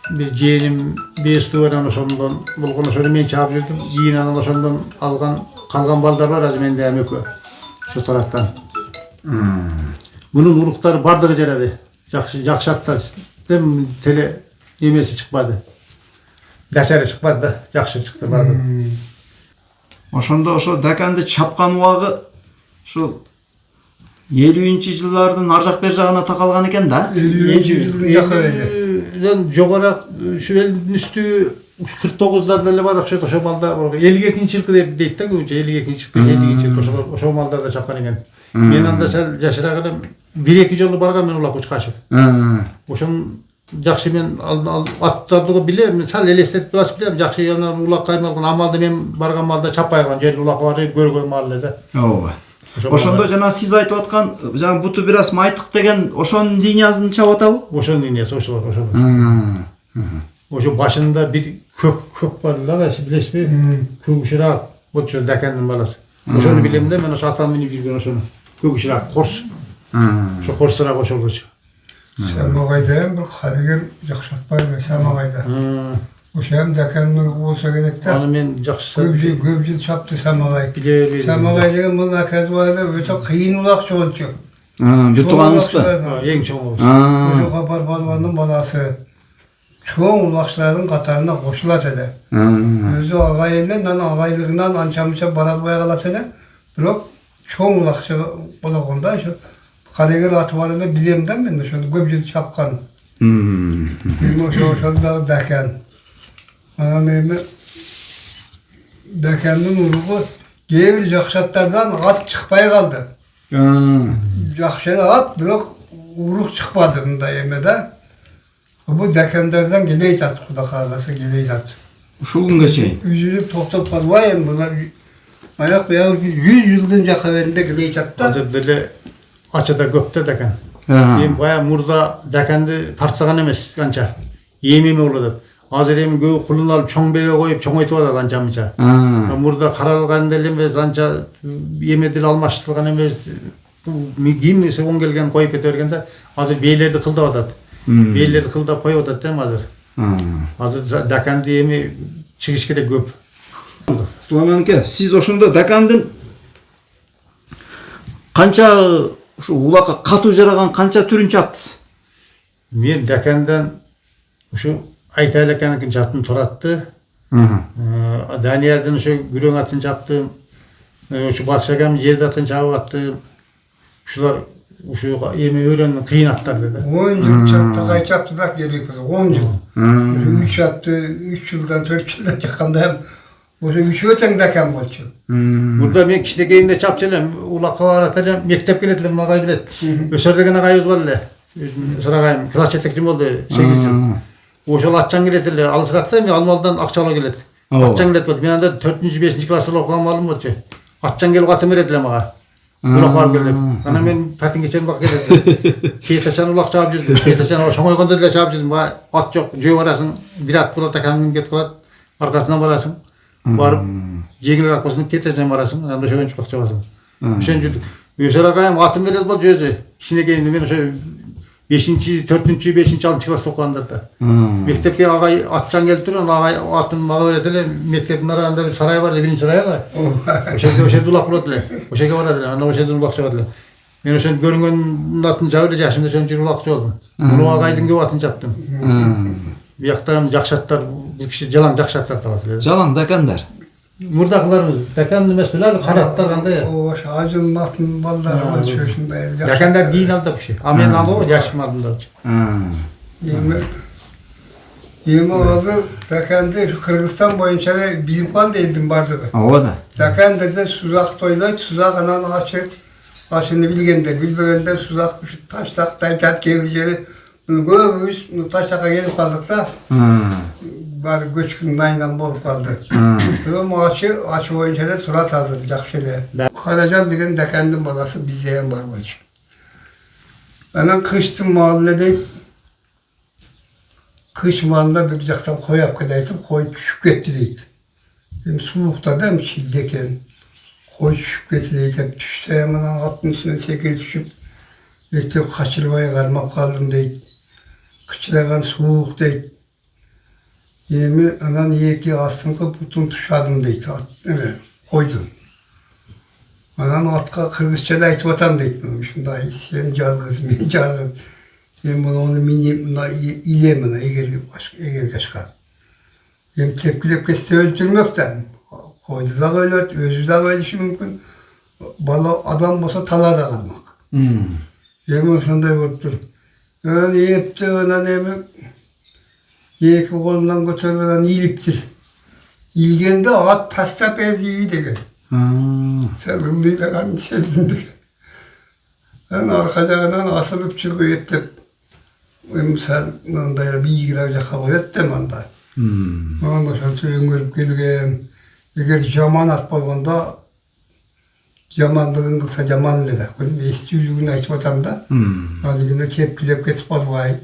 Bir jeğenim bestuvaran ошондон болгон ошону мен чаап жүрдүм. Кийин анан ошондон калган балдар бар азыр менде эми экөө. Ошо тараттан. Мунун уруктары бардыгы жарады. Жакшы аттар. Дем теле эмеси чыкпады. Дачары чыкпады да, жакшы чыкты бардыгы. Ошондо ошо Даканды чапкан убагы ошо 50-жылдардын ар жак бер жагына такалган экен да. 50 жакка эле. Жогорак ушу элдин үстү 49'larda эле бар окшойт. Ошол малда 52-жылкы деп дейт да көбүнчө. 52-жылкы, 50-жылкы ошол малдарда чапкан экен. Мен анда сал жашыраак элем 1-2 жолу барган мен улак учкашып. Ошон жакшы мен аттарды билем, сал элестетип басып билем. Жакшы yandan улакка айналган амалды мен барган малда чаппай калган жер улак бар көргөн мал эле да. Ооба. Ошондо жана сиз айтып аткан жана буту бир аз майтык деген ошонун линиясын чап атабы? Ошонун линиясы ошол. Ошо башында бир көк бар да, билесизби? Көкүшүраак болчу Дакандын баласы. Ошону билем да, мен ошо атам минип жүргөн ошону. Көкүшүраак корс. Ошо корсураак ошол болчу. Самагайда bir карыгер жакшатпайды Самагайда. Ошо hem Dakandын болсо керек да. Аны мен жакшы Көп жыл чапты Самагай. биле. Самагай деген бул Аказбайда өтө кыйын улак болчу. Бир тууганыңызбы? Эң чоң. Ошо Капар балбандын баласы. Çoğun ulakçıların katarına koşulat ele. Özü ağayla, ağaylığından ança baralmaya kalat ele. Bilop, çoğun ulakçı olakonda şu Karagır atı var ele bileyimden ben de şunu göbcül çapkan. Bilmem şurada Dakan. Ana neyme Dakan'ın uruğu gevir jakşatlardan at çıkmaya kaldı. Jakşada at bilop uruk çıkmadı bunda yemede. Bu Dakanlardan geleyt at, kuda kalası geleyt at. Uşul günge çeyin. Üzülüp toktop kalmayın bunlar. Ayak veya 100 yıldan cakaverinde geleyt at da. Hazır böyle açıda köpte Dakan. Em baya murda Dakanды partsagan emes kança. Yememe oladı. Hazır emin göğü kulunu alıp çoğun beye koyup çoğun etip adı kançamıca. Murda karalgan emes kança yemedil almaştılgan emes. Giymese on gelgen koyup etergende hazır beylerdi kılda adı. Beylerdi kılda koyup adı değil mi hazır? Hazır Dakanды emi çıkış керек köp. Сулайман аке, сиз ошондо Дакандын канча ушу улакка катуу жараган канча түрүн чаптыңыз? Men Dakandan şu Aytaylı Akan'ın çaptım Torat'tı. Daniyer'den şu Gülön atın çaptım. Şu Batşakam Yedi atın çabı attım. Şular şu yemeği öğrenme kıyın atlar dedi. 10 yıl çattı, kay çaptı da gerek bize, 10 yıl. 3 attı, 3 yıldan 4 yıldan çıkanda hem bu 3 öten Dakan bolçu. Burada ben kişide geyinde çapçılım. Ulakka var atarım, mektep geletilim, mağay bilet. Öserdegen ağayız var le. Sıragayım, klas çetekçim oldu 8 yıl. Oşol atçan geletili, alısıraksayım ya Almalı'dan Akçalı gelet. Atçan gelet oldu. Ben anda 4. 5. klasda okuyan malum oldu. Atçan gelip atım eredilim ağa. Ulak var gelip. Ana men patin geçen bak geledi. Keytaşan ulak çabı jirdim. Keytaşan şomoy konda dile çabı jirdim. At yok, jö barasın. Bir at bulat Dakan'ın get kulat. Arkasından barasın. Barıp jegil rakmasın Keytaşan barasın. Anda şöyle çıplak çabasın. Şen jirdim. Sıragayım atım eredi bol jözü. İşine geyindim ben şöyle 5. 4. 5. 6. klasda okuğanda da. Mektepke ağay atçan gelip duruyor, ağay atın mağa öğretiyle, mektebin arasında bir saray vardı, 1. saray da. O şeyde ulak buladılar, o şeyde varadilar, o şeyde ulak çavadılar. Ben o şeyde görüngen atın çağıracak, şimdi şöyle ulakçı oldum. Onu ağaydın gibi atın çaptım. Bir yaktan jakşatlar, bu kişi jalan jakşatlar kaladılar. Jalan Dakandar. Murdaklarınız, dekan mesela karatlar kanda ya. O ağacın altın balları var şöyle. Dekanlar giyin aldı bir şey. Amen alı o yaşım aldı. Yemi ağzı dekanda Kırgızistan boyunca da bir pan değildim vardı da. O da. Dekanda da suzak toylar, suzak anan açını bilgendir. Bilmegender suzak taşsak taytat kevirceli. Göbüz taşsaka gelip kaldıksa bari göçkün nayından bolup kaldı. Ama açı boyunca da surat hazır jakşele. Karacan degen dekandın balası bizden var bu için. Anan kıştım mahallede kış malında bir jaktan koy yapkıdaysın, koy düşüp gitti deydi. Hem sulukta da mı çildeken koy düşüp gitti deydi. Hep düşse hemen atın üstüne sekir düşüp yetim kaçırmaya karmak kaldım deydi. Kıçılagan soğuk deydi. Yemi anan yeki aslında butun tuşadım deydi. Evet, koydum. Anan atka Kırgızça'da aytıp atan deydi. Şimdi sen calgız, men calgız. Ben bunu onu minim, ilem eger kaçkan. Hem tepkilep keste öldürmekten. Koydu da öyle, özü de öyle işi mümkün. Bala adam olsa talada kalmak. Hem o şunday olup dur. Öyle yiyip de öyle demek. Yeki kolundan götürmeden yiyiptir. İlgende at pasta benziyi degen. Sen ımdıyla kan içerisinde. Ben arkacağından asılıp çıkıyor ettim. Misal, ondaya bir yigirevce kabul ettim onda. Ondan sonra suyun görüp gelgen. Eğer jamanat bolganda, jamandığın kısa jamanlı da. Esti yüzüğünü açıp atamda. Hadi günde tepkilep ketip olvay.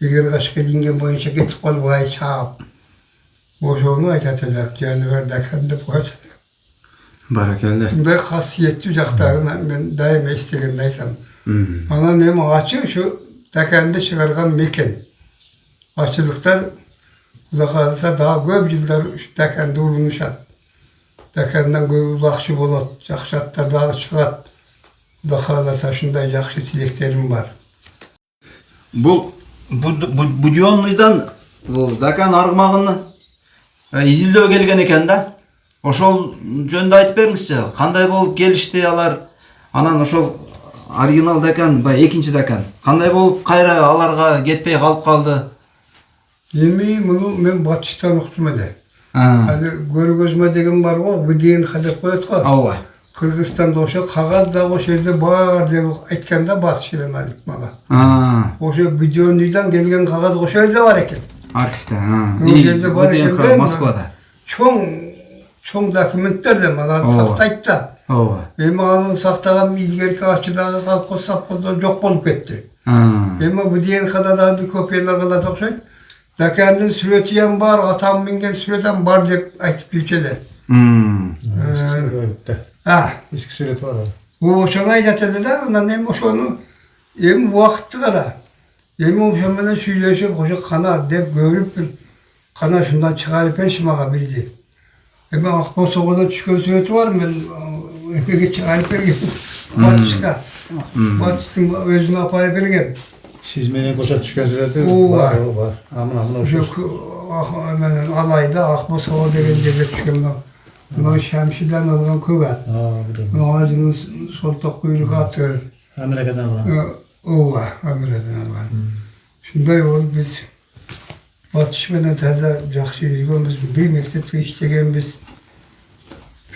Eğer kaşka lingen boyunca ketip olvay çağıp. O şunu aytatacak. Yani verdekendi bu açık. Barakallah. Bunda hasiyetli ucaklarını ben daima istegendaysam. Ana nem açı şu dekanda çıkargan mekan. Açılıklar uzaklarsa daha köp yıllar dekanda urunuşat. Dekandan köp uzakçı bolat, jakşatlar daha çıkat. Uzaklarsa şunday jakşı tileklerim var. Bu Жонлuydan bu Dakan argmagını izildөө kelgen eken da. Ошол жөнүндө айтып бериңизчи. Кандай болуп келишти алар? Анан ошол оригинал Dakan, баягы экинчи Dakan. Кандай болуп кайра аларга кетпей калып калды? Эми муну мен батыштан уктум эле. Аны көргөзмө деген бар го, бу деген кадеп коет го. Ооба. Кыргызстанда ошо кагаз да ошол жерде бар деп айтканда батыш элем айтып мага. Ошо видеонуйдан келген кагаз ошол жерде бар экен. Архивте. Ошол жерде бар экен. Москвада. Чоң документтер де аларды сактайт да. Ооба. Эми аны сактаган илгерки ачыдагы калып сапкылда жок болуп кетти. Эми бу деген кадада бир копиялар кылат окшойт. Dakandın süreti hem var, atam mingen süreti hem var deyip aytıp geçeli. Eski süret var abi. Bu oşana aydatıldı da, ondan hem oşonu, hem vakti kara. Hem oşanmadan söyleşip, hoca kana deyip görüp bir, kana şundan çıkarıp her şimağa bildi. Hem akbol soğuda çıkan süreti var mı? Ben epey çıkarıp her gibi. Batışka. Batışsın özünü aparıp her gibi. Siz menen koşa düşkön süreti var. O var. Amına o şey. Hemen alayda akbol soğuda degen yerler çıkan. Bunun şemşiden alınan kogat. Bunun ağacının sol tok kuyruk atı. Amerika'dan var. O var, Amerika'dan var. Şunday oldu biz batışmadan taza jakşı yürüyoruz. Bir mektepte işlegenbiz.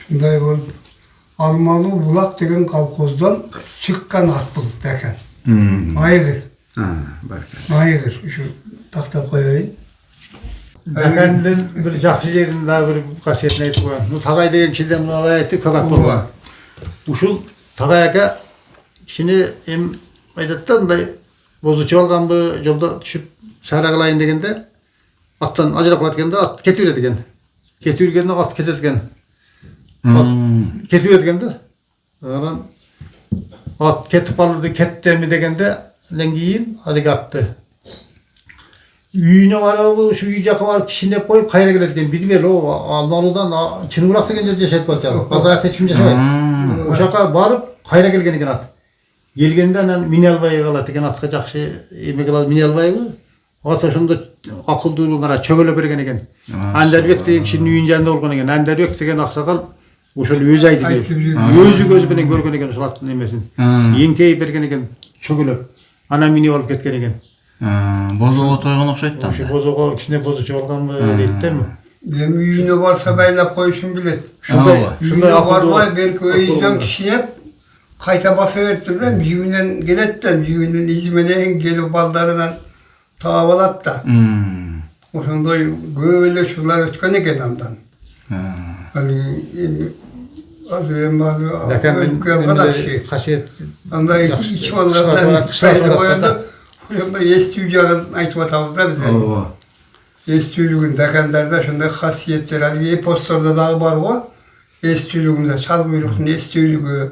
Şunday oldu. Almalı Bulak degen kalkozdan çıkkan at bu Dakan. Aygır. Aygır. Şu taktap koyayım. Dakandın bir jakşı yerinde daha bir kasiyetini aytıp koyan. Bu Tagay degen kişiden bunu alay aytı kökat bolgan. Uşul Tagay'a kişini hem aytattan da bozucu algan bu yolda düşüp şara kılayın degende attan acırap kılatkende at ketiyor degen. Ketiyor degende at ketetken. Ketiyor degende. At ketip kalırdı kette mi degende lengiyin hadi attı. Üyüne var o şu yiyecek var kişine koyup kayra gelirken bilmiyor o Almalı'dan Çınırak degen yerde yaşayıp kalacak. Pazarda hiç kimse yaşamaydı. O şaka varıp kayra gelgen at. Gelgenden Minelbay'ı kalat degen atka jakşı emek alat Minelbay'ı Ata ошондо акылдуулугун кара чөгөлө берген экен. Андарбек деген кишинин үйүнүн жанында болгон экен. Андарбек деген аксакал ошол өзү айтып өзү көзү менен көргөн экен ошол аттын эмесин. Эңкейип берген экен чөгөлөп. Ана минип алып кеткен экен. Бозого тойгон окшойт да. Ошо бозого кичине бозочу болгонбу дейт да. Hem үйüne varsa baylap koyuşun bilet. Şunday Үйüne akıllı varma belki öğünden kişiye kayta bası verdiler. Büyüğünden geletten, büyüğünden izmeden gelip ballarından tavalat da. Oşunda böyle şunlar ötken eken andan. Hani az evvel kadar şey. Kaşet Anda iç vallardan saydı koyandı. Oşunda yestüyeceğin aytmatamız da bize. Estüylüğün dakandlarda şunda hasiyetler, hani e-postlarda da var o. Estüylüğünde çalgıyrukun estüylüğü,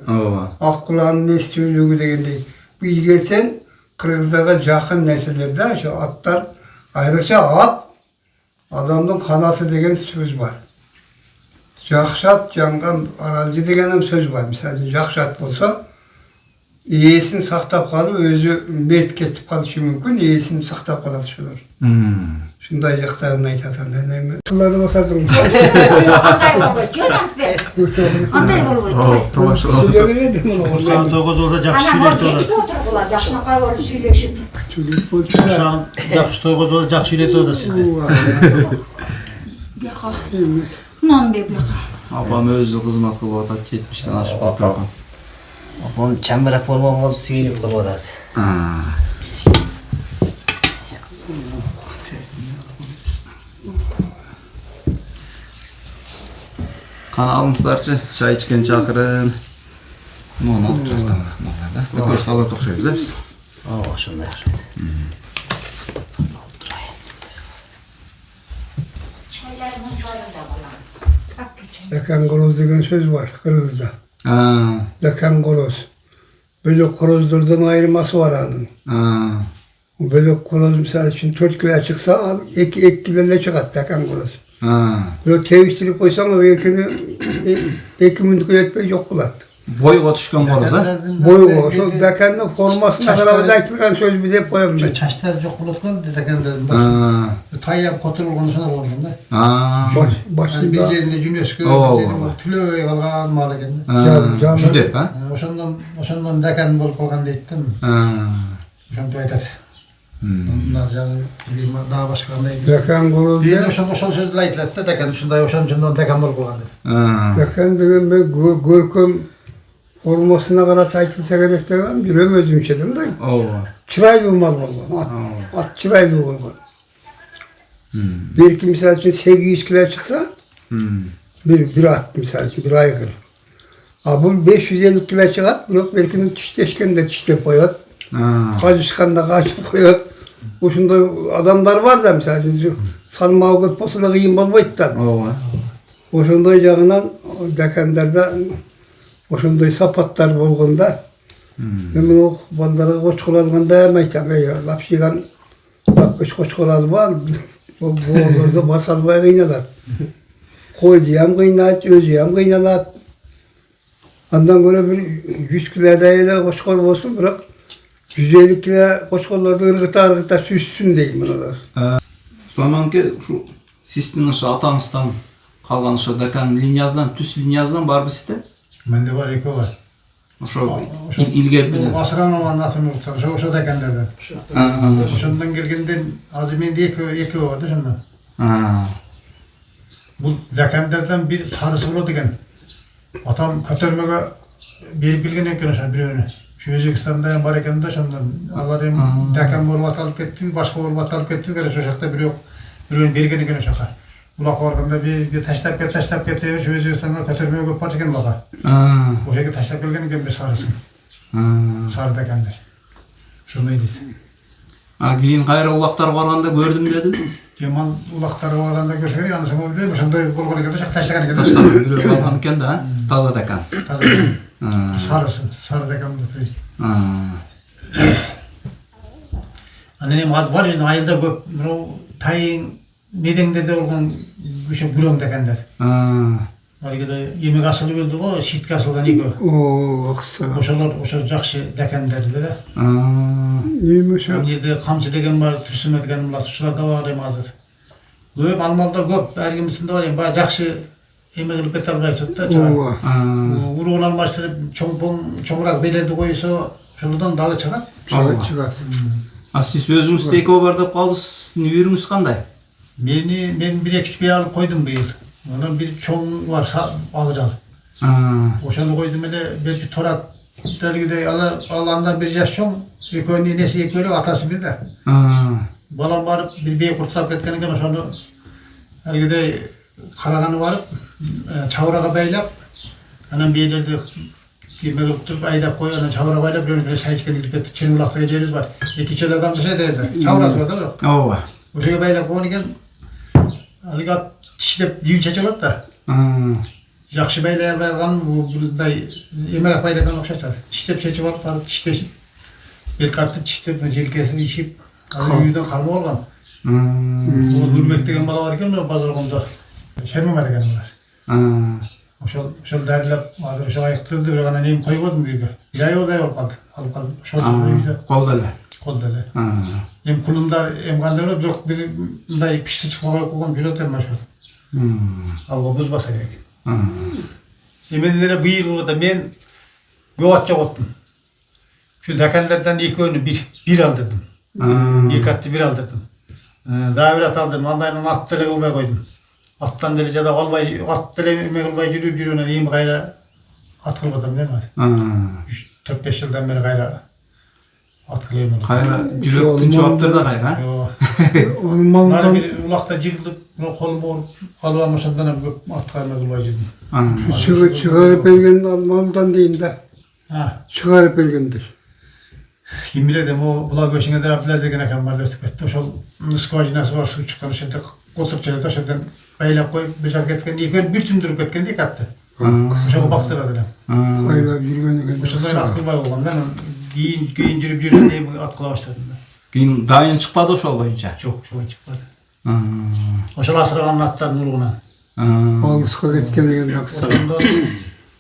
akkulağının estüylüğü degендей. Bu ilgersen Kırgızlarga жақын nesilerde şu atlar, ayrıca at, adamın kanası degen söz var. Жақшат жанған аралжы деген söz var. Mesela жақшат болса, иесін сақтап қалып, өзі мерт кетіп қалышы мүмкін, иесін сақтап қалады шулар. Şunday yaqtağını aytatan deneyim. Şunları basadım. Андай болбойт, жөн антып бер. Андай болбойт. Тамаша. Söylüyor dedim onu. Uşağın toygoda жакшы Ана сүйлөтүп кечип атат. отуруп булар, жакшынакай болуп сүйлөшүп. Uşağın жакшы toygoda жакшы сүйлөтүп атат сизди. Бияка. Нон бер бияка. Апам өзү кызмат кылып атат, 70-тен ашып калган. Апам чамбырак болгон болуп сүйүнүп калып атат. Кана алыңыздарчы, чай ичкен чакырын. Муну алып тастаңдар, мындай да. Өтө салат окшойбуз да биз. Ооба, ошондой окшойт. Dekan Goroz degen söz var Kırgız'da. Dekan Goroz. Bölük Gorozlardan ayırması var anın. O bölük Goroz misal için 4 kilo çıksa al, 2 kiloyla çıkart Dekan Goroz. Böyle teviştirip koysan o ekini 2 minut etmeyi yok bulat. Boyga түшкөн короз, а? Boyu o. Şu dekanın formasına kadar aytılgan söz bize hep koyalım. Чачтары жок болуп аткан дегенде таяп котурулган ошондой болгон да. Başında Бир жеринде жүнөскө түлөбөй калган мал экен да. Жүдеп, а? Ошондон декан болуп калган дейт да. Ошентип айтат. Мына жагы дагы башка кандай. Dekan Goroz Бир diye. ошол сөздү айтылат да декан ушундай ошондон декан болуп калган деп. Dekan degen ben görkem formasına kadar aytılsa gerek degen bir özümçe dedim de. Çıraylı mal olgan. At çıraylı olgan. Bir iki misal için 800 kilo çıksa bir at misal için bir aygır. Bu 550 kilo çıkat, bunu belki tişteşken tişte koyuyor. Kaçışkanda kaçıp koyuyor. Bu şimdi adamlar var da misal için salmağı götposuna kıyım olmayıptan. O şimdi jağından dekanlarda oşunday sapatlar bolganda hemen o ballara koçkol alganda aytam lapşigan lap koçkol alma bu basalbay kıynalar koydu ham kıynat özü ham kıynalat andan göre bir 100 kilo dayıyla koçkol olsun bırak 150 kilo koçkollarda ırgıta süssün deyim bunalar. Sulamanki şu sistin ошо атаңыздан калган ошо декан линиясынан, түз линиясынан барбы сизде? Менде бар экөө бар. Ошо илгертине. Асранованын атын уктар, ошо декандардан. Ошондон келгенден азыр менде экөө бар да ошондон. Бул декандардан бир сарысы болот экен. Атам көтөрмөгө берип келген экен ошо бирөөнү. Şu Özbekistan'da бар экен да ошондон. Алар эми декан болуп аталып кетти, башка болуп аталып кетти, керек ошол жакта бирөөнү берген экен ошо жака. Булакка барганда bir таштап кетсе, şu Özbekistan'da көтөрмөгө көп бар экен булакка. Ошол жерге таштап келген экен бир сарысын. Сары декандар. Ошондой дейт. Кийин кайра улактарга барганда көрдүм дедим. Жаман улактарга барганда көрсө керек, анысы билбейм, ошондой болгон экен да, таштаган экен. Таштап бирөө алган экен да, таза декан. Sarısın, sarı deken bu deyt. Annem var bizim ayında köp, tayın nedenderde olgan şu gülöng dekenler. Halbuki yemek asılı öldü o, şitke asılgan iki. Oo, aksa. Oşar jakşı dekenderdi de. Neymiş o? Yerde kamçı degen var, türsüme degen var, şular da var hem hazır. Köp, Almalda köp, ergimisinde var hem, jakşı yemek kılıp betal gayret da çıkar. Oo. Uruğun almaştırıp, çoğurak belerdi koyuyorsa, şuradan dalı çıkar. Çıkarsın. Siz özünüz takeover'da kaldınız, yürümüz kanday? Ben bir ekip bir alıp koydum bu yıl. Onun bir çoğun var, ağıcal. Oşanı koydum hele bir torat dergide alandan bir yaş çoğun. Ekonomi nesi ekölü atası bir de. Balam varıp bir bey kurtulap ketkenken oşanı dergide karaganı varıp çavrağa beylep anan beylerde yemek tutup aydap koy, anan çavrağa beylep dönüp çay içken ilip ettik. Çin ulakta yiyeceğiz var. İki çöl adam bir şey değildi. Çavrası var da yok. O şeye beylep koyarken aligat çişlep yiyip çeçelat da. Jakşı beyler vergan bu burada emerak beylerden okşatar. Çişlep çeçelat var, çişleşip bir katlı çişlep jelkesini işip yüzden kalma olgan. Bu Gülbek degen bala varken o bazı konuda şermeme degen balas. Oşal derlep hazır oşal ayıktırdı bir gana neyim koymadım diyor. Bir o da yol kaldı. Alıp kaldı. Koldalı. Hem kulundar hem kandırı yok bir day pişti çıkmaya koygan pilot hem maşal. Algo buz basa gerek. Yemenlere bu yıl da ben göğatça ottum. Şu dekenlerden iki önü bir aldırdım. İlk attı bir aldırdım. Daha bir at aldım. Andayla at tele olmaya koydum. Attan derecede olmay, at tele olmay yürüyor ona diyeyim gayra at kılmadım değil mi? 4-5 yıldan beri gayra at kılıyorum onu. Gayra jürek tünç yaptır da gayra. Olmamdan Bir ulakta cildip kolum olup kalmamışından hem at kılma kılmay yürüdüm. çıkarıp belgen Almandan deyin de. Çıkarıp belgendir. Kim biledim o bulak beşine de yapılar degen eken var dertik betti. O şol skvajinası var su çıkan şeyde kotup çelede şeyden beylep koyup bıçak etken ilk bir tündürüp etken dik attı. O şol baktıradılar. Hayla yürüyen. O şoldan atkılmay olgandan giyin jürüp diye atkıla başladım. Keyin dayın çıkmadı o şol boyunca. Çok çıkmadı. O şol asırgan atlar nurguna. Algısıka ketken degen yaksa.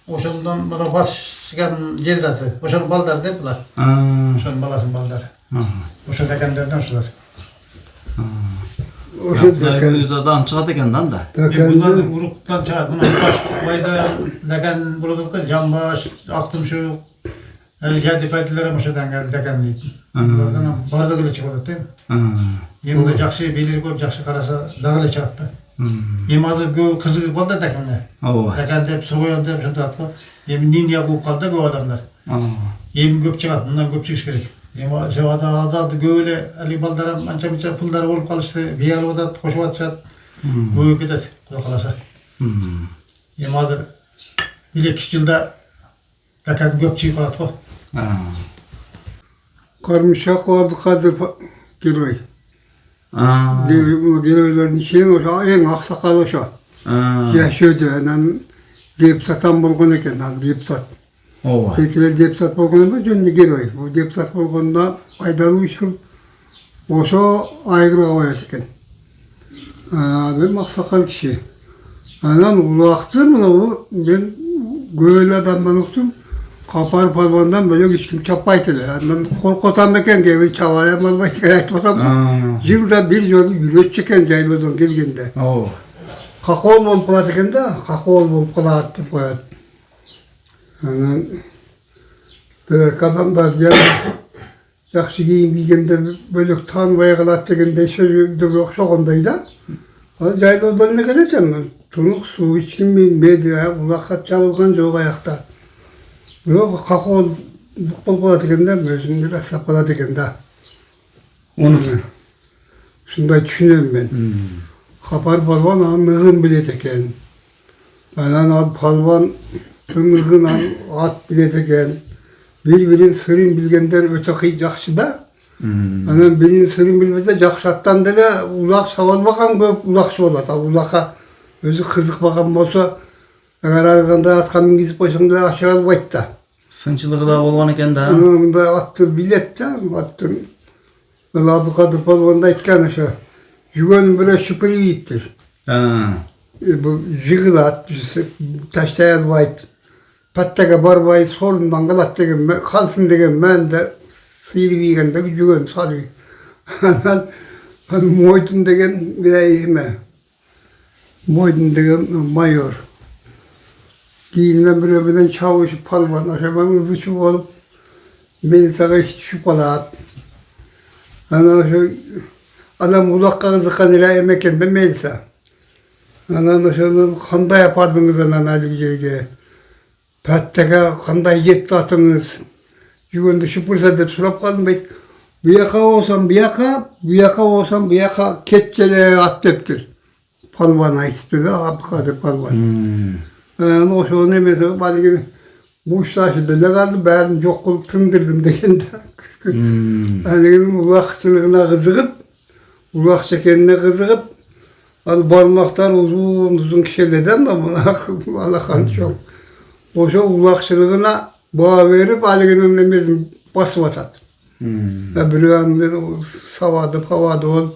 O şoldan bana başkan cerdatı. O şol baldar dediler. O şol balasın baldar. O şol dekenlerden şular. Yüzadan çıkat ekenden da. Bundan uruktan çağır. Bundan baş bayda deken buluduk da jambaş, aktım şu jadi paydılara moşadan geldi dekenliydi. Barda bile çıkmadı değil mi? Yemde jakşı belir koyup jakşı karasa dağıla çıkarttı. Yemazı kızı balda dekenler. Dekende hep su koyandı hep şunu atma. Yemin nin yapıp kaldı bu adamlar. Yemin köp çıkarttı. Bundan köp çıkış gerek. Yema sevada azaldı göğüle Ali baldaram anca minca pulları olup kalıştı. Bir yalı odat koşu atacak. Göğü gider. Kuda kalasa. Yemazı bile 2 yılda deken köp çıkıp kalat ko. Karmışak vardı kadı giroy. Giroyların içine en aksakalı o. Yaşıyordu. Deputatan bulgun eken. Deputat. Pekiler deputat bulgununda jönde giroy. Bu deputat bulgununda aydalı uçul. Oso aygır avayat eken. Benim aksakal kişi. Anan ulaktır mı bu? Ben göğüyle adamdan okudum. Kapar palvandan böyle hiç kim çapaytılar. Ben korkutan beken gibi çavayamaz başka yapmasam. Yılda bir yolu yürüyüş çeken caylıdan gelgende. Kakol bol kılat eken de kakol bol kılat deyip koyat. Anan böyle adamlar yani jakşı giyim giygende böyle tanımaya kılat degende sözü yok şokundaydı. Caylıdan ne geleceksin? Tunuk su içkin bilmedi ya. Ulakat çalılgan yok ayakta. Yok kakol bukbol kılat degende özünde biraz sapılat degende. Onu Şunda düşünüyorum ben. Kapar palvan anlığın bilet eken. Anan palvan tümlüğün at bilet eken. Bir sırrın bilgenden öteki jakşı da. Anan birinin sırrın bilmede jakşattan dele ulak saval bakan köp ulakşı olat. Ulaka özü kızık bakan bolsa eğer arganda atkanın gizip başında aşağı baytta. Sınçılığı da bolgan eken da. Anamda attı bilet de attım. Valla bu kadar palvanda itken aşağı. Yügön böyle şüpheli gittir. bu jigılat, taşlayalbaydı. Pattaga barbayı solundan kalat degen, kalsın degen ben de sıyırıp yiyende gücügen salıyor. Moydun degen bir ayime. Moydun degen mayor. Giyinle birbirinden çavuşup palvan, aşaman ızışıp olup Melisa'ya hiç düşüp alat. Adam ulakka kızıkan ile emekende Melisa. Kanda yapardınız Ali Gece'ye. Pattaka kanda yetti atınız. Yügünde şıpırsa deyip sulap kalmayın. Bu yaka olsam bu yaka olsam bu yaka ketçele at deyiptir. Palvana ismini Abdülkadir Palvan. O şu ne mesela bari bu iştaşıda ne kaldı bärini çok kılıp tındırdım degende. Ulakçılığına kızıgıp, ulak çekenine kızıgıp, barmaklar uzun kişileden de buna alakan çok. O şu ulakçılığına bağ verip aliginin nemezin basıp atat. Bir an savadı pavadı ol,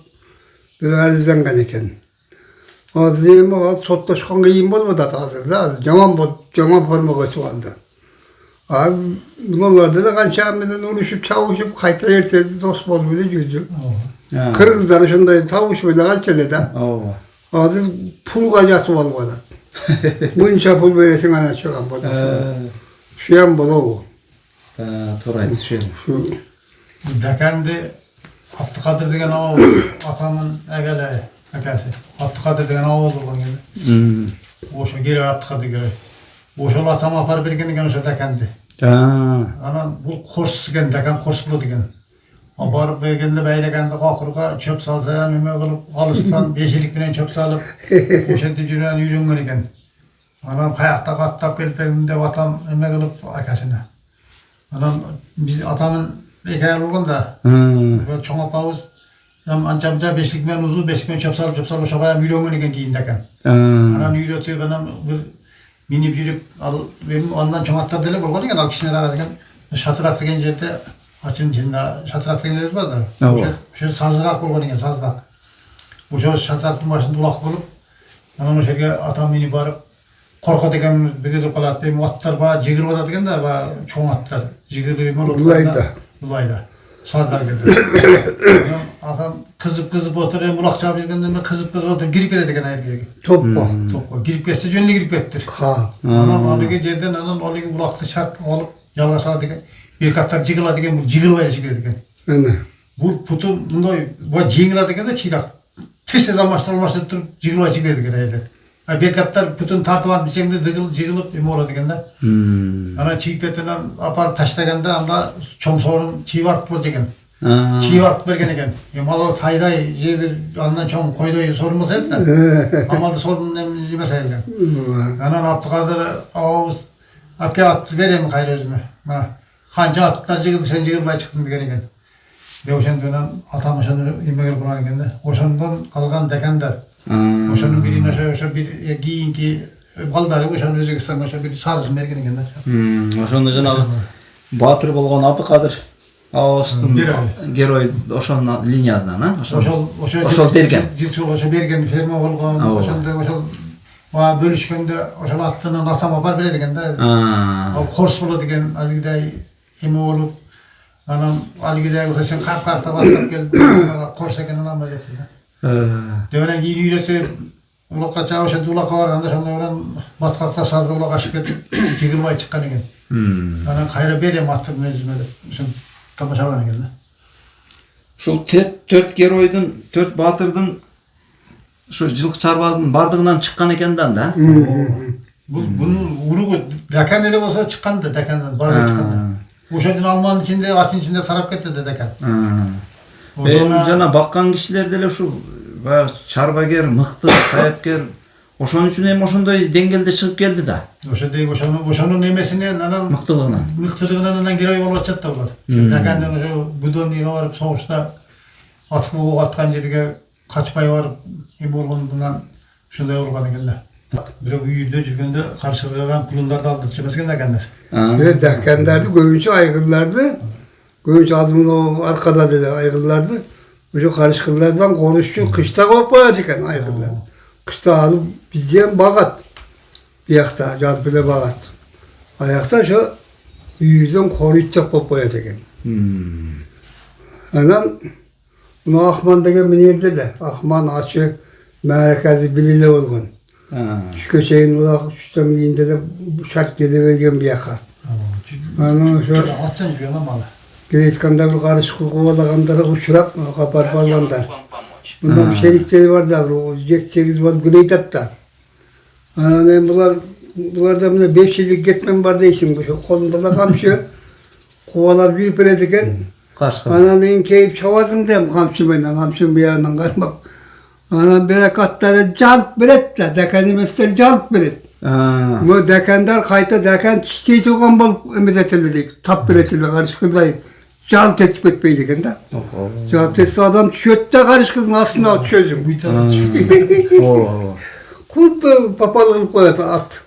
bir erzden eken. Az diyelim o sotlaşkan giyim olmadı hazırda. Caman parmak açı aldı. Abi bunlarda da kançağımızdan uğraşıp çavuşup kayta yerseniz dost bol bile yüzü. Kırgızlar şunda tavuş böyle kançalı da. Adı pul kacası var bana. Bunca pul veresin ana çıkan bana. Şu yan bana o. Toraydı şu. Dekendi Abdülkadir degen oğul, atamın egele, ekesi. Abdülkadir degen oğul olan gibi. Oşa geri Abdülkadir geri. Oşa atam apar bir gene oşa dekendi. Ana bu kors degen, deken kors bulu degen. Aparıp bergende beylegende kakırga çöp salsa, mime kılıp kalıstan beşilik bilen çöp salıp oşa tücüren yürüyen eken. Anam kayakta kattap gelip evimde atam emme kılıp ekesine. Anam biz atamın hikaye olgan da böyle çoğun apağız ancamca beşlikmen uzun beşlikmen çöp salıp oşa kayam yürüyen eken giyindeken. Anam yürütüyor benim minip yürüp benim ondan çoğun atlar deli olgan eken al kişiler aradıken şatırak degen yerde açın içinde şatırak degen yeri var da şöyle sazırak olgan eken sazırak. Bu şöyle şatırakın başında ulak bulup anam o şekilde atam minip varıp korku degen bir de kalat deyim atlar ba jigir oda degen de ba çoğun atlar jigirli mol Ulayda. Sazlar dedi. Adam kızıp oturuyor mulakça bilgenden kızıp oturuyor girip gele degen ayır gerek. Topla. Girip geçse jönlü girip ettir. Anam alıge yerden anam alıge ulakta şart olup yalasa degen bir katlar jigirla degen bu jigir var eşik degen. Bu putun bunday bu jingla degen de çirak. Tez almaştırılmaştırıp durup jigir var eşik degen ayır. Bir katlar bütün tartıvan biçimde jigılıp imora degende. Ana çiğ petenen aparıp taşlaganda anda çoğun sorun çiğ vart bu degen. Çiğ vart bergen eken. Malı tayday bir andan çoğun koyday sorumuz et de. Amalda sorun yemese eken. Ana Abdülkadir ağız apke at vereyim gayrı özüme. Kanca attılar jigıldı sen jigılmay çıktın degen eken. De oşan dönen atam oşan yemeğe bulan eken de. Oşandan kalgan dekender. Oşanın birine oşa bir giyinki baldarı oşanın Özbekistan oşa bir sarısın bergen ekenler. Ошондо жанагы баатыр болгон Абдыкадыр Аостун герой ошонун линиясынан, ошол берген. Oşa bergen ferma bolgon, oşanda oşol bölüşkende oşol attının atama bar bile degende. Al kors bolu degen aligiday hemi olup anam aligiday sen karta bastap gel kors ekenen amma getirdi. Devren giyin yürütüp ulakka çavuşa ulakka varganda şonda batkakta sazda ulakka aşıp etip jigilmay çıkkan eken. Ana kayra berem attım mezmede. Şun tamaşalan eken. Ушул 4 геройдун, 4 баатырдын ошо жылкы чарбазынын бардыгынан чыккан экен да. Bunun uruğu dekan ele olsa çıkandı dekandan barda çıkandı. Oşadın Almanın içinde atın içinde tarap gitti de dekan. Жана баккан кишилер деле ушу баягы чарбагер, мыкты, саяпкер ошон үчүн эми ошондой деңгээлде чыгып келди да. Oşanın nemesinden anan mıktılığından anan geri yol açattı var. Dekandan o Budonni'ye varıp soğuşta atıp oğuk atkan yerine kaçpay varıp hem olgundan şunday olgan ekenler. Bir büyüdü jirgende karşılayan kulunlar da aldıkça mesken dekanlar. Evet dekanlardı, göğünçü aygırlardı. Göğünç adımın o arkada dedi aygırlardı. Bu karışıklardan konuşuyor, kışta kopaya çıkan aygırlar. kısta alıp bizden bağat. Bir yakta, caz bile bağat. Ayakta şu yüzden koruyacak popoya tegen. Anan bunu Ahman degen minirdi de. Ahman açı merkezi bilili olgun. Şu köşeyin ulak üstten yiyinde de şart gelivergen bir yaka. Anan şu Atsan jüyana malı. Geyskanda bir karışık kovalagandara uçurak kapar balvanlar. Bundan bir şeylikleri var da o 7-8 var güneyt hatta. Anan bunlarda bile 5 yıllık gitmem var değilsin. Kolunda da kamçı. Kovalar büyük belediken. Anan en keyif çavazın dem kamçı benden. Kamçım bir yandan karmak. Anan berekatları calp beretler. Dekani mesler calp beret. Bu dekandar kayta dekan çiçeği soğan bol emedetildik. Tap beretildi karışıkındayım. Can tespit etmeydik de. Can tespit adam çötte karışıkın aslında çözüm. Kudu papalık koyatı at.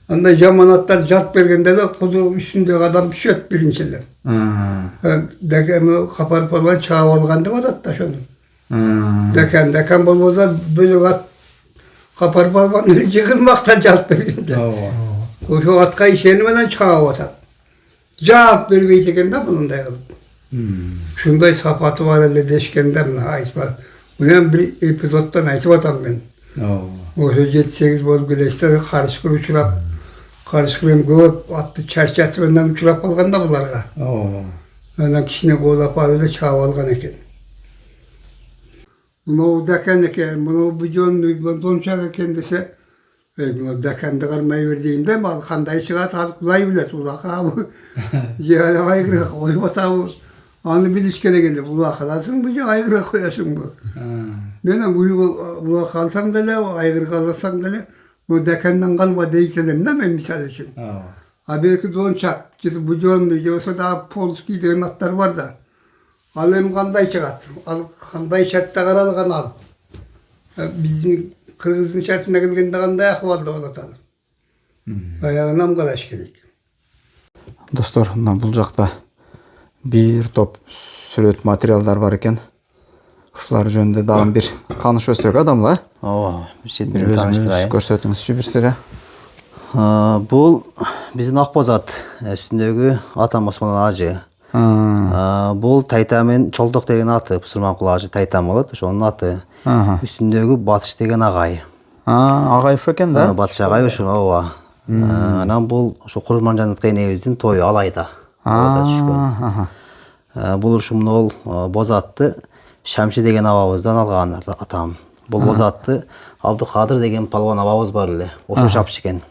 Anda jamanatlar calt bergende de kudu üstünde adam çöt birinciler. Dekan kapar falan çağ olgandı mı da şunu. Dekan bolmazsa böyle at kapar falan yıkılmakta calt bergende. Şu atka işenmeden çağ olsa. Cevap vermeyecekken de bunun da yapalım. Şunday sapatı var elde deşkenden mi? Ait var. Bunun bir epizottan ait vatam ben. O 7-8 bol güleşler karışıklı uçurap, karışıklı göğüp attı çerçevesinden uçurap algan da bunlarga. Ondan kişine koğlap alıyla çağ algan eken. Bunu deken eken, bunu bu donçak kendisi bunu dekende kalmayı verdiğimde mal kanday çıkart alıp kulay bilet ulaka bu. Yani aygırı koymasa bu. Anı bir ilişkide geldi. Ulakalasın bu aygırı koyasın bu. Benim bu ulaka alsam da le, aygırı kalasam da le. Bu dekenden kalma değilselim de ben misal için. Belki donçak. Bu canlı yoksa daha polis giydiğin atlar var da. Alayım kanday çıkart. Al kanday şartta karalıgan al. Bizim Kırgız'ın içerisinde geldiğinde kanday akvalda olatalım. Ayağına mı kalaş gerek? Dostlar, бұл жақта bir топ сүрөт материалдар бар екен. Ушулар жөнүндө дагы бир тааныш өтсөк адамла. Ооба, бир четин Бир өзүңүз тааныштырайын. көрсөтүңүзчү бир сыра. Бул биздин Акбозат үстүндөгү атам Осмон ажы. Бул Тайтамын Чолдок деген аты, Сурманкул ажы Тайтам болот, ошонун аты. Үстүндөгү Батыш деген агай. Агай ушу экен да? Батыш агай ушу, ооба. Анан бул ошо Курманжан энебиздин тою Алайда. Бул ушул бозатты Шамши деген абабыздан алган атам. Бул бозатты Абдукадыр деген палван абабыз бар эле. Ошо жапыш экен.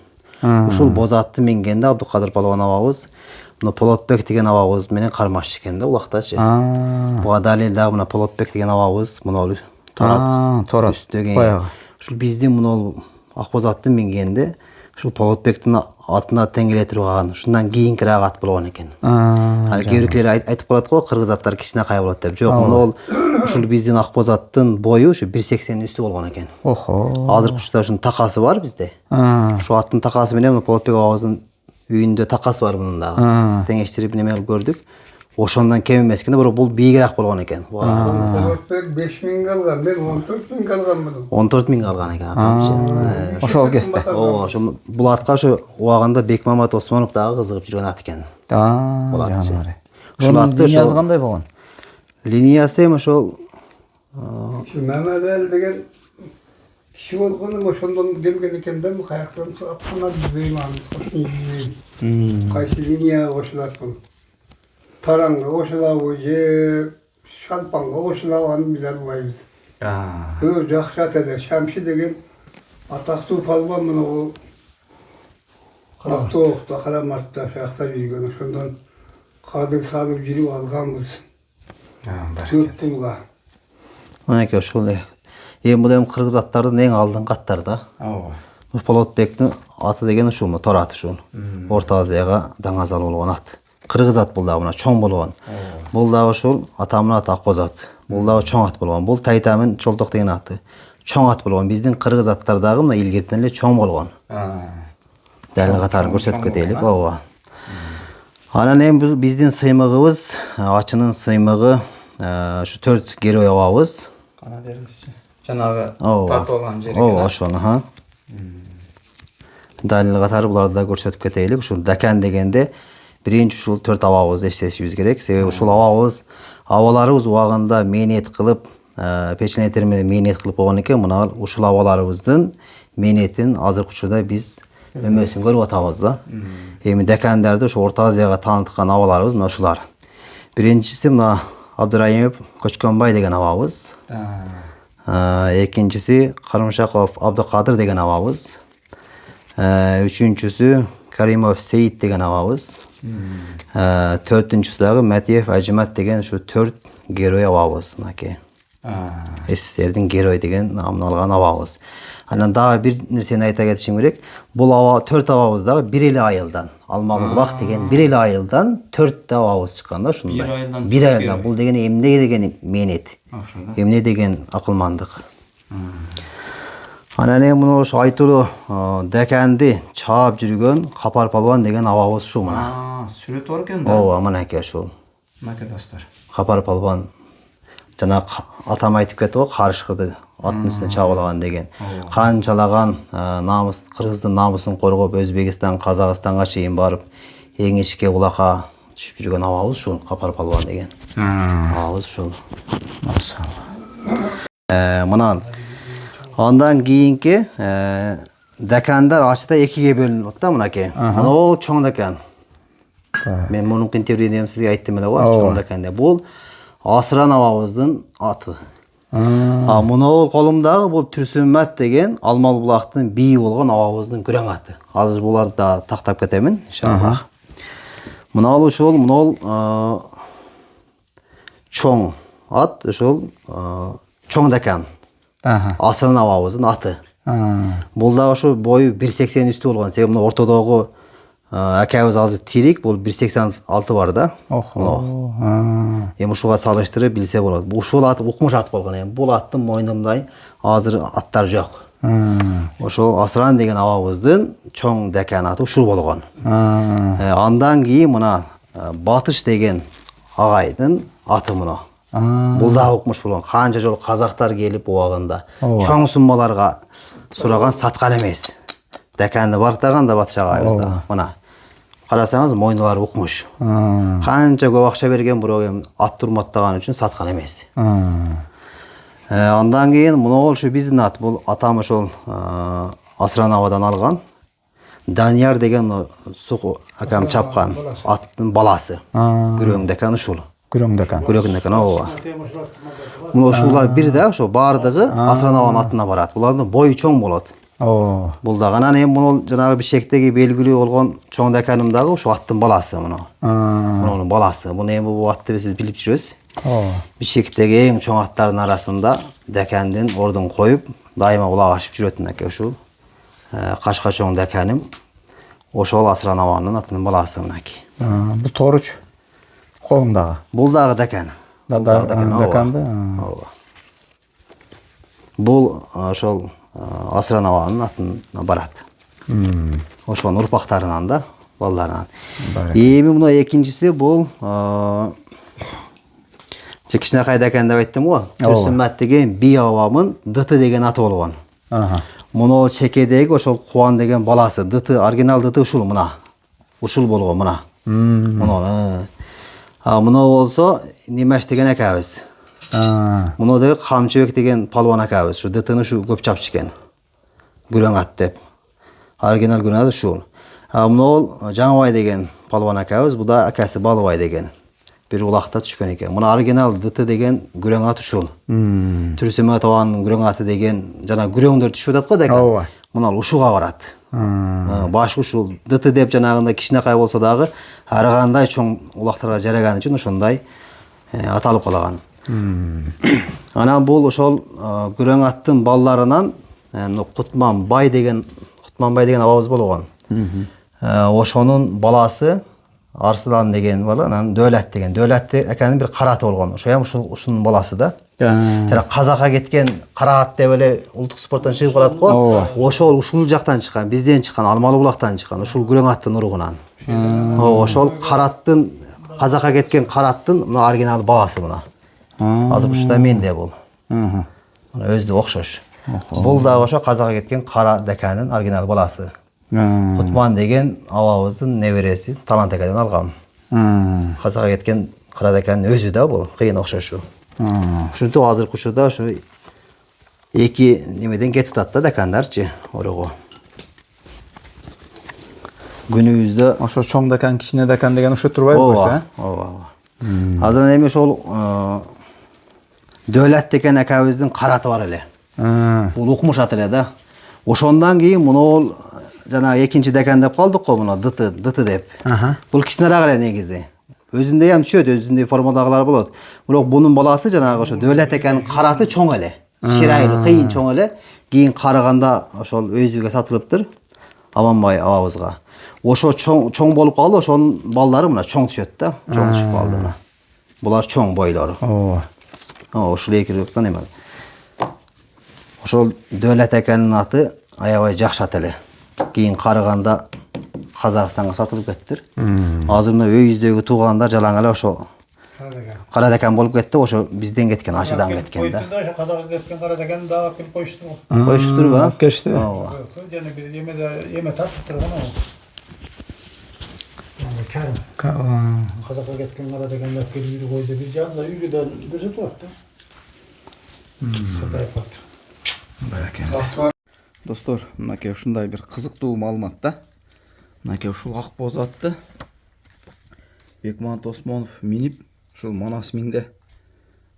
Ушул бозатты мингенде Абдукадыр палван абабыз мына Полотбек деген абабыз менен кармаш экен да улактачы. Буга далил дагы мына Полотбек деген абабыз мына Торат. Үстүндөгү. Ушул биздин мына Акбозаттын мингенде ушул Полотбектин атына теңелетирип алган. Ушундан кийинкирээк ат болгон экен. Ал кээбиркилер айтып коет го, кыргыз аттар кичинекай болот деп. Жок, мына ол ушул биздин Акбозаттын бою ушу 1.80 үстү болгон экен. Азыркы учурда ушунун такасы бар бизде. Ушул аттын такасы менен Полотбек абабыздын үйүндө такасы бар мунун дагы. Теңештирип неме кылып көрдүк. Ошондон кем эмес экен, бирок бул бийигирээк болгон экен. Полотбек 5.000 алган, мен 14.000 алган муну. 14.000 алган экен атам. Ошол кезде. Ооба, ошо бул атка ошо убагында Бекмамат Осмонов дагы кызыгып жүргөн ат экен. Жанары. Ушул атты линиясы кандай болгон? Линиясы ошол Şu Mehmet Ali деген kişi olgunum ошондон келген экен да, каяктан атканар билбейм аны, кайсы линия кошулат бул. Taranга кошулабы же Шалпанга кошулабы аны биле албайбыз. Жакшы ат эле, Шамши деген атактуу палван мына бул Карактоокто, Карамартта, шаякта жүргөн, ошондон кадыр салып жүрүп алганбыз. Төрт пулга. Мынакей ошол эми бул эми кыргыз аттардын эң алдыңкы аттары да. Полотбектин аты деген ушул, Торат ушул. Орто Азияга даңазал болгон ат. Кыргыз ат бул дагы мына чоң болгон. Бул дагы ошол атамдын аты Акбозат. Бул дагы чоң ат болгон. Бул Тайтамын Чолдок деген аты. Чоң ат болгон. Биздин кыргыз аттар дагы мына илгертен эле чоң болгон. Дәл катарын көрсөтүп кетели, ооба. Анан эми биздин сыймыгыбыз, ачынын сыймыгы ушу 4 герой абабыз. Кана бериңизчи. жанагы Ооба. тартып алган жери Ооба, экен. ошону, ха. Далил катары буларды да көрсөтүп кетели. Ушул Дакан дегенде биринчи ушул 4 абабызды эстешибиз керек. Себеби ушул абаларыбыз убагында мээнет кылып, печенеттер менен мээнет кылып болгон экен. Мына ушул абаларыбыздын мээнетин азыркы учурда биз өмөсүн көрүп атабыз да. Эми Дакандарды ошо Орто Азияга тааныткан абаларыбыз мына ушулар. Биринчиси мына Абдырайымов Көчкөнбай деген абабыз. Экинчиси Карымшаков Абдыкадыр деген абабыз. Үчүнчүсү Каримов Сейит деген абабыз. Төртүнчүсү дагы Матиев Ажимат деген ушу 4 герой абабыз мынакей. СССРдин герой деген намын алган абабыз. Анан дагы бир нерсени айта кетишим керек. Бул 4 абабыз дагы бир эле айылдан. Алмалы Булак деген бир эле айылдан 4 абабыз чыккан да ушундай. Бир айылдан. Бул деген эмне деген мээнет. Эмне деген акылмандык. Анан эми муну ошо айтылуу Даканды чаап жүргөн Капар Палван деген абабыз ушу мына. Сүрөт бар экен да. Ооба, мынакей ушул. Мынакей достор. Капар Палван жана атам айтып кетти го, карышкыды аттын үстүнө чабылаган деген. Канчалаган намыс, кыргыздын намысын коргоп, Өзбекистан, Казакстанга чейин барып, эң ичке булакка түшүп жүргөн абабыз ушул Капар Палван деген. Абабыз ушул. Машалла. Мына андан кийинки Дакандар ачта экиге бөлүнүп атты мынакей. Мына чоң Дакан. Мен мунун интервьюда сизге айттым эле го, чоң Дакан деп. Бул Асыран абабыздын аты. Мына колумдагы бул Түрсүнмат деген Алмалы Булактын бийи болгон абабыздын күрөң аты. Азыр буларды да тактап кетемин, иншаллах. Мына ошол чоң ат, ошол чоң Дакан. Асыран абабыздын аты. Бул да ошо бою 1.80 үстү болгон. Себеби мына ортодогу акабыз азыр тирик, бул 1.86 бар да. Эми ушуга салыштырып билсе болот. Ушул ат укмуш ат болгон. Эми бул аттын мойнундай азыр аттар жок. Ошол Асыран деген абабыздын чоң Дакан аты ушул болгон. Андан кийин мына Батыш деген агайдын аты мына. Бул да укмуш болгон. Канча жолу казактар келип убагында чоң суммаларга сураган, саткан эмес. Даканды бартаган да Батыш агайыбыз да. Мына карасаңыз мойнулары укмуш. Канча көп акча берген, бирок эми ат турматтаган үчүн саткан эмес. Андан кийин мына ошо биздин ат, бул атам ошол Асыран абадан алган. Данияр деген суку акам чапкан аттын баласы. Күрөң Дакан ушул. Күрөң Дакан. Күрөң Дакан ооба. Мына ушулар бир да ошо бардыгы Асыран абанын атына барат. Булардын бою чоң болот. Бул дагы анан эми муну жанагы Бишкектеги белгилүү болгон чоң Даканым дагы ошо аттын баласы муну. Мунун баласы. Муну эми бул атты сиз билип жүрөсүз. Бишкектеги эң чоң аттардын арасында Дакандын ордун коюп, дайыма кулак ашып жүрөт мынакей ушул. Кашка чоң Даканым ошол Асыран абанын аттын баласы мынакей. Бул торуч колуңдагы. Бул дагы Дакан. Даканбы? Ооба. Бул ошол Асыран абанын атына барат. Ошонун урпактарынан да, балдарынан. Эми мына экинчиси бул Кичинекай Дакан деп айттым го. Түрсүнмат деген бий абабамын Дыты деген аты болгон. Муну чекедеги ошол Кубан деген баласы. Дыты, оригинал Дыты ушул мына. Ушул болгон мына. Муну. Муну болсо Немеш деген акабыз. Муну да Камчыбек деген палван акабыз. Ушу Дытыны ушу көп чапчы экен. Күрөң ат деп. Оригинал күрөң ат ушул. Муну Жаңыбай деген палван акабыз, бу да акасы Балыбай деген. Бир улакта түшкөн экен. Муну оригинал Дыты деген күрөң ат ушул. Түрсүнмат абанын күрөң аты деген жана күрөңдөр түшүп атат го дека. Муну ушуга барат. Башы ушул Дыты деп жанагында кичинекай болсо дагы ар кандай чоң улактарга жараган үчүн ошондой аталып калаган. Анан бул ошол күрөң аттын балдарынан Кутманбай деген абабыз болгон. Ошонун баласы Арсылан деген бар, анан Дөөлөт деген. Дөөлөт экенин бир караты болгон. Ошо эми ушунун баласы да. Жана Казакка кеткен караат деп эле улуттук спорттон чыгып калат го. Ошол ушул жактан чыккан, бизден чыккан, Алмалы Булактан чыккан, ушул күрөң аттын уругунан. Ошол караттын, Казакка кеткен караттын оригинал баласы мына. Азыр ушта менде бул. Өзü de okşoş. Бұл da ошо Казакка кеткен Кара Деканын оригинал баласы. Кутман деген абабыздын неберesi Талант Акаден алган. Казакка кеткен Кара Деканын өзү да бул кыйын окшошу. Ушинтип азыркы учурда ошо эки немеден кетип атат да декандарчы орого. Günümüzde Ошо чоң декан, кичине декан деген ошо турбайбы койсо, ооба. Азыр эми ошол Дөөлөт деген акабыздын караты бар эле. Бул укмушат эле да. Ошондон кийин муну жана экинчи декан деп калдык го, муну ДТ деп. Бул кичинераак эле негизи. Өзүндө ham түшөт, өзүндө формадагылар болот. Бирок бунун баласы жанагы ошо Дөөлөт экенин караты чоң эле. Чирайлуу, кыйын чоң эле. Кийин карыганда ошол өзүгө сатылыптыр. Аманбай абабызга. Ошо чоң болуп калды, ошонун балдары мына чоң түшөт да. Чоң түшүп калды мына. Булар чоң бойлору. Ошол экөөтөн эме. Ошол Дөөлөт экенин аты аябай жакшат эле. Кийин карыганда Казакстанга сатылып кеттир. Азыр мына өйүздөгү туугандар жалаң эле ошо Кара Декан болуп кетти, ошо бизден кеткен, Ашыдан кеткен да. Казакка кеткен Кара Деканды да алып келип коюшту. Коюштурбу? Алып келишти. Жана бир эме тартып турган о. Кәрім. Казакка кеткен Кара Деканды алып келип үйдө койду. Бир жагында үйдөн көрсөтүп атты. Кандай факт. Достор, мынакей ушундай бир кызыктуу маалымат да. Мынакей ушул ак боз атты Бекмамат Осмонов минип, ушул Манас миңде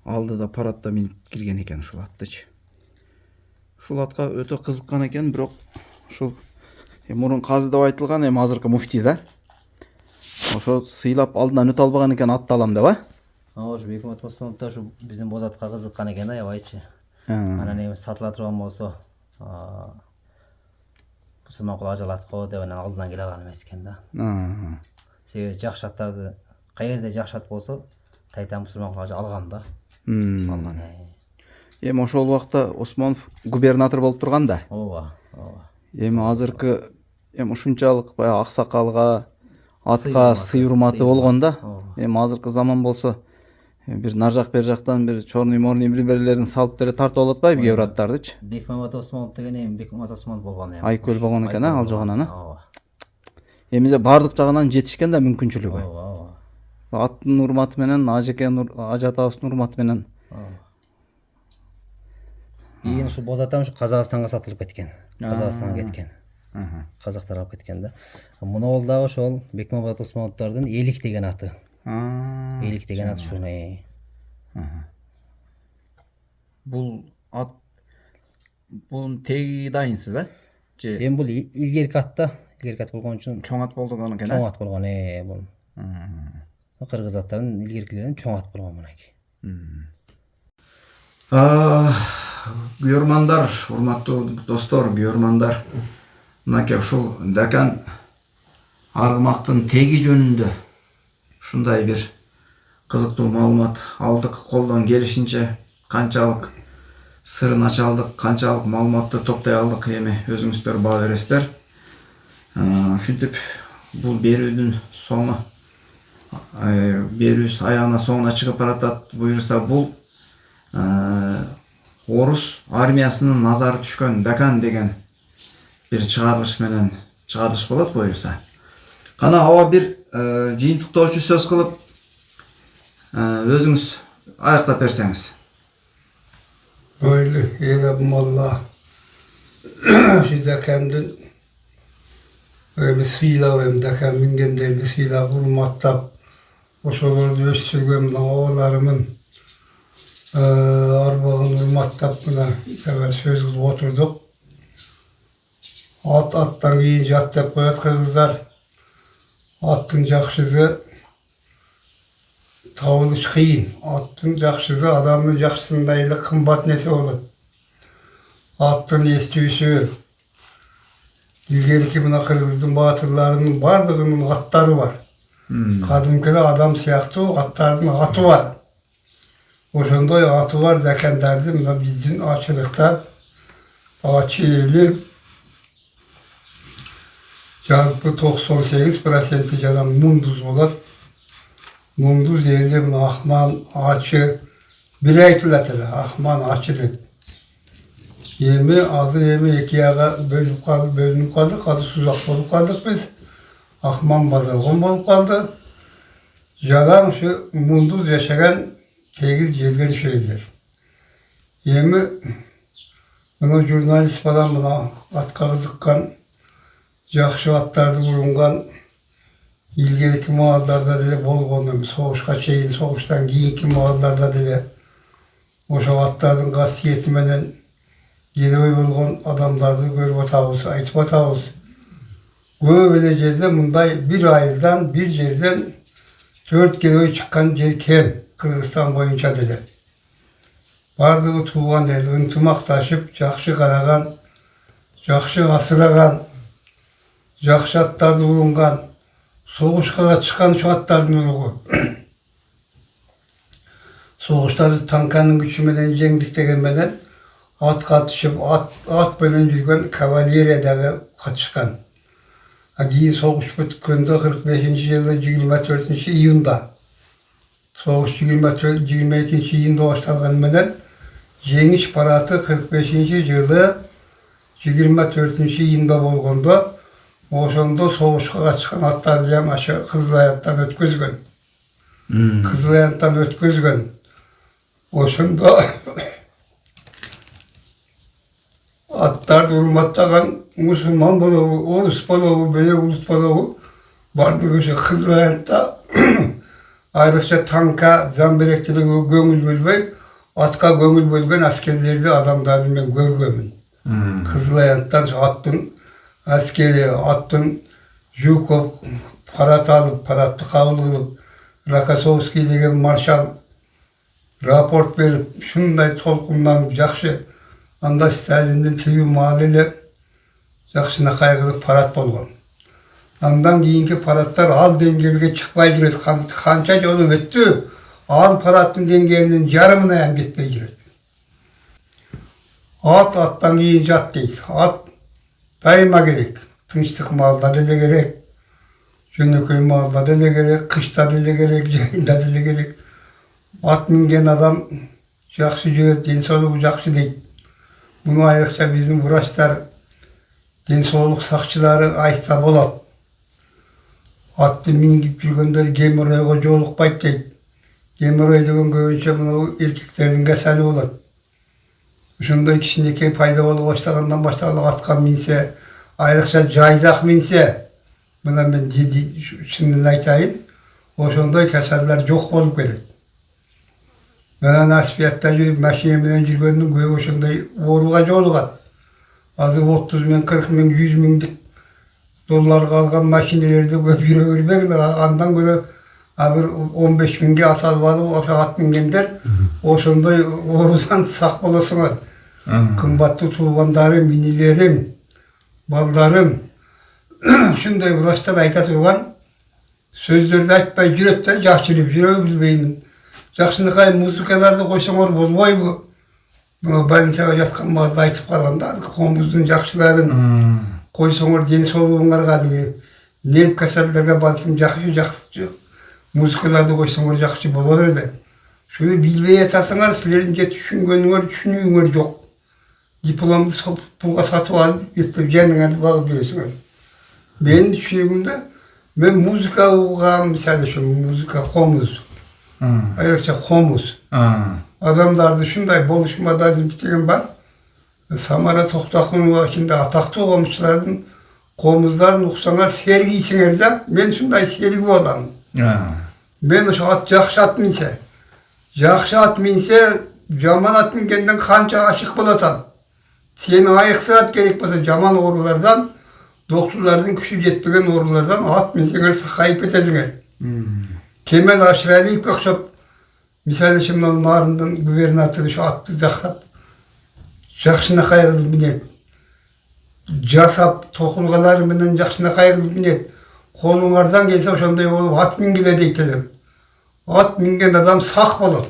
алдыда парадда минип кирген экен ушул аттычы. Ушул атка өтө кызыккан экен, бирок ушул мурун казы деп айтылган, эми азыркы муфтий да. Ошо сыйлап алдынан өтө албаган экен атты алам деп, а? Ошо Бекмамат Осмонов да ушу биздин боз атка кызыккан экен аябайчы. Анан эми сатыла турган болсо, Мусулманкул ажалат го деп анан алдынан келе алган эмес экен да. Себеби жакшы аттарды каерде жакшы ат болсо, тайтан Мусулманкул ажа алган да. Алган. Эми ошол убакта Осмонов губернатор болуп турган да. Ооба. Эми азыркы ушунчалык баягы аксакалга, атка сый урматы болгон да. Эми азыркы заман болсо бир нар жак бер жактан бир чорный-морный бир-бирлерин салып деле тартып алып атпайбы кээ бир аттардычы. Бекмамат Осмонов деген эми Бекмамат Осмонов болгон эми. Айкөл болгон экен, ал жагынан. Эмизе бардык жагынан жетишкен да мүмкүнчүлүгү. Аттын урматы менен, ажа атабыздын урматы менен. Кийин ушу боз атам ушу Казакстанга сатылып кеткен. Казакстанга кеткен. Казактар алып кеткен да. Муну дагы ошол Бекмамат Осмоновдордун Элик деген аты. Элик деген ат ушуну. Бул ат бунун теги дайынсыз, а? Эми бул илгерки ат да. Илгерки ат болгон үчүн Чоң ат болгон экен. чоң ат болгон бул. Кыргыз аттарынын илгеркилеринин чоң ат болгон мынакей. Күйөрмандар, урматтуу достор, күйөрмандар. Мынакей ушул Декан аргымактын теги жөнүндө ушундай бир кызыктуу маалымат алдык, колдон келишинче канчалык сырын ача алдык, канчалык маалыматты топтой алдык, эми өзүңүздөр баа бересиздер. Ушинтип бул берүүнүн соңу, берүүбүз аягына соңуна чыгып баратат. Буюрса бул орус армиясынын назары түшкөн Декан деген бир чыгарылыш менен чыгарылыш болот буюрса. Кана аба бир жыйынтыктоочу сөз кылып өзүңүз аяктап берсеңиз. Böyle eyvallah. Şu Dekan'ın öyle sıyla hem Dekan mingenderdi sıyla hurmatlap oşolardı össürgüm oğullarımın arbağın hurmatlap buna sefer söz kılıp oturduk. Attan giyince at dep koyat kızlar. Attın jakşısı tavılış kıyın. Attın jakşısı adamın jakşısındayla kımbat nesi olur. Attın estüyüsü. İlgeriki buna Kırgız'ın batırlarının bardığının atları var. Kadımkıda adam siyahtı atlarının atı var. Oşunda atı var Dekan derdim da bizim açılıkta açı eli yazıpı 98% adam munduz olur. Munduz yerli Ahman açı bir aytılatı Ahman açı dep. Yemi azı yemi iki yağa bölünüp kaldık. Azı suzak bolup kaldık biz. Akman bazalgın bolup kaldı. Yalan şu munduz yaşayan tegiz gelgen şeyler. Yemi bunu jurnalist falan buna atka kızıkkan, jakşı attardı bulungan, ilgeriki muhallarda dile bolgonum, soğuşka çeyin, soğuştan giyinki muhallarda dile, oşa atlardın qasiyeti menen geroy bolgon adamlardı görüp atabız, aytıp atabız. Böyle jerde mınday bir ayıldan, bir yerden 4 geroy çıkkan jer kem, Kırgızstan boyunca dile. Bardığı tuğan el, ıntımak taşıp, jakşı karagan, jakşı asıragan, jakşı attardı bulungan, soğuşkaga çıkan şu atların uruğu. Soğuşta biz tankanın gücü menen jengdik degen menen at katışıp, at menen жүрген kavaleriyadagi katışkan. Keyin soğuş bitkende 45. yılı 24 iyunda. Soğuş 22 iyunda başlagan menen жеңиш параты 45 yılı 24 iyunda bolgonda ошондо согушка катышкан аттарды жам ашы Кызылаяттан өткөзгөн. Кызылаяттан өткөзгөн. Ошондо аттарды урматтаган мусулман болобу, орус болобу, бөлөк улут болобу бардыгы ошо Кызылаятта айрыкча танка, замберектилиге көңүл бөлбөй, атка көңүл бөлгөн аскерлерди, адамдарды мен көргөнмүн. Кызылаяттан аттын askeri, attın Jukov parat alıp, paratты kabul kılıp, Rakasovski degen marşal raport verip, şunday tolkunlanıp, jakşı, anda Stalin'den TV mahalleyle jakşına kaygılıp parat bolgon. Andan keyinki paratlar al dengelge çıkmay жүрөт, kança jolu öttü, al parattın dengelinin yarımına yan betmey жүрөт. Attan keyin jat deysiz, at daima gerek. Tınçlık malda dele gerek. Jönököy malda dele gerek. Kışta dele gerek. Jayında dele gerek. At mingen adam jakşı жүрөт, денсаулыгы jakşı deyt. Bunu ayakça bizim vraçlar, денсаулык sakçıları aytsa bolat. Atты mingip жүргөндөр геморройго жолукпайт deyt. Геморрой деген көбүнчө мына эркектердин кесели болот. Ошондой кичинекей пайда болуп баштагандан баштап атка минсе, айрыкча жайдак минсе, мына мен чынын айтайын, ошондой кеселдер жок болуп кетет. Мен аспиятта жүрүп, машина менен жүргөндүн көбү ошондой ооруга жолугат. Азыр 30 миң, 40 миң, 100 миңдик долларга алган машинелерди көп жүрө бербегин, андан көрө бир 15 миңге ат алып алып, ошо ат мингендер ошондой оорудан сак болосуңар. Кымбаттуу туугандарым, инилерим, балдарым, ушундай врачтар айта турган сөздөрдү айтпай жүрөт да, жакшылып жүрө билбеймин. Жакшыныкай музыкаларды койсоңор болбойбу? Больницага жаткан балда айтып калганда, комуздун жакшыларын койсоңор денсаулыгыңарга деген нерв кеселдерге балким жакшы музыкаларды койсоңор жакшы болор эле. Şunu bilmeye yatasınlar, sizlerin düşüngönüңөр yok. Diplomdu pulga satıp alıp, getirip kendine bakıp biliyorsunuz. Benim düşünümde, ben muzika uğam, misal şu muzika komuz. Ayrıca komuz. Adamlar şunday boluşmada bittiğim var. Samara Toktak'ın var, şimdi ataklı olmuşların komuzların uğsanar sergiysinger de, ben şunday sergi olam. Ben şu at jakşı at minse. Jakşı at minse, jaman at mingenden kança aşık bolasan. Sen ayıksız at gerek bolsa jaman oğrulardan, doktorlardan küçü jetpegen oğrulardan at minsenger sakayıp etesinger. Kemal Aşırali'yip okşap, misal şimdi narından gubernatörü şu attı zaklap, jakşına kaygılı minet. Jasap, tokulgaları menden jakşına kaygılı minet. Kolunlardan gelse oşanday olup at mingile deytelim. At mingen adam sak bolur.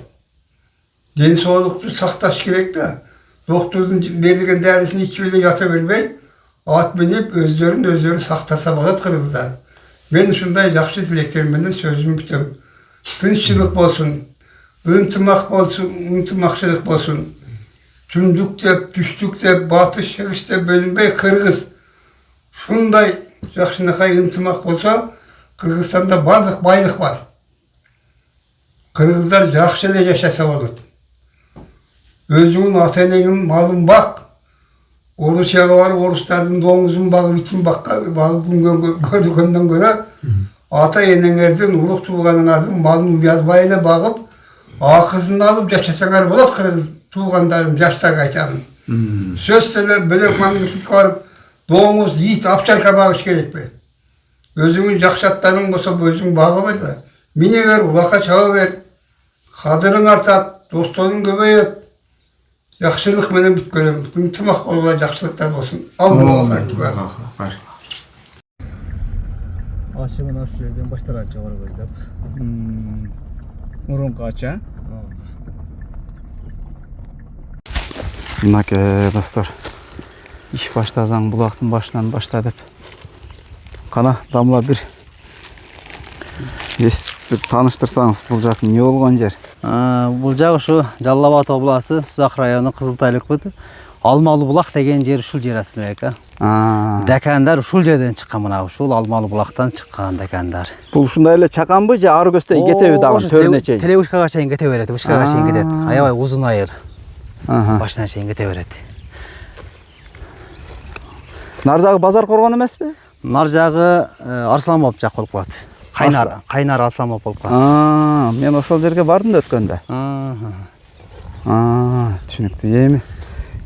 Densoğluktu saktaş gerek de, doktorun verilgen därisini hiç bile yata vermey, at minip özlerini saktasa bolat kırıldılar. Ben şunday jakşı tileklerim menden sözümü bitem. Tınççılık bolsun, ıntımakçılık bolsun, Tündük dep, düştük dep, batış çıkış dep bölünbey Kırgız. Şunday jakşınakay ıntımak bolsa Kırgızstanda bardıq baylık var. Kırgızlar jakşı da yaşasa olur. Özünün ata-enegin malın bak. Orusyalı var, Orusların doğumuzun bağı bitin bağı gördükünden göre ata-enegerden, uluk tuğanlardan malın yazbayla bağıp ağızını alıp yaşasalar bolat Kırgız tuğanlarım yaşta kaytanım. Söz tele bölük memleketlik varıp doğumuz yiğit apçarka bağış gerek be. Özünün jakşatların bolsa özün bağı var da mini ver, ulaka çağı ver. Kadırın artat, dostların göbeyet. Yaxşılık menen bitkönem. Ынтымақ болуға жақсылықтар болсын. Аллаға әкбар. Ашығын ашу жерден башталады жоғары көздеп. Мурунку ача. Мынакей достор. Иш баштасаң булактын башынан башта деп. Кана дамла бир таныштырсаңыз, бул жак эмне болгон жер? Бул жак ушу Жалал Абад областы Сузак району Кызылтайлык бут. Алмалы булак деген жер ушул жер асылбек. Декандар ушул жерден чыккан, мына ушул Алмалы булактан чыккан декандар. Бул ушундай эле чаканбы же ары көздөй кетеби дагы төрүнө чейин? Телевышкага чейин кете берет, вышкага чейин кетет. Аябай узун айыр. Башына чейин кете берет. Нар жагы базар коргон эмеспи? Нар жагы Арсланбап жак болуп калат. Кайнар Арсланбап болуп калат. Мен ошол жерге бардым да өткөндө. Түшүнүктүү.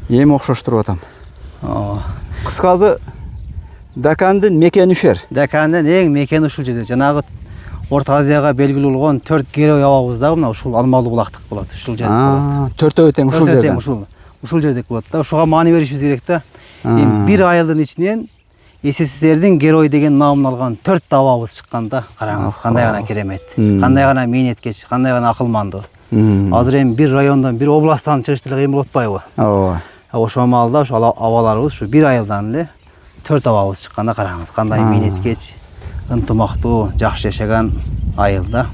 Эми окшоштуруп атам. Кыскасы Дакандын мекени ушер. Дакандын эң мекени ушул жерде. Жанагы Орто Азияга белгилүү болгон 4 герой абабыз дагы мына ушул Алмалы булактык болот. Ушул жерде болот. Төртөө тең ушул жерде. Ушул жерде болот да. Ушуга маани беришибиз керек да. Эми бир айылдын ичинен СССРдин герой деген намын алган 4 абабыз чыкканда, караңыз, кандай гана керемет. Кандай гана мээнеткеч, кандай гана акылмандуу. Азыр эми бир райондон, бир областтан чыгыштырга эми болот атпайбы? Ооба. Ошол маалда ошол абаларыбыз ушу бир айылдан эле 4 абабыз чыкканда караңыз, кандай мээнеткеч, ынтымактуу, жакшы жашаган айылда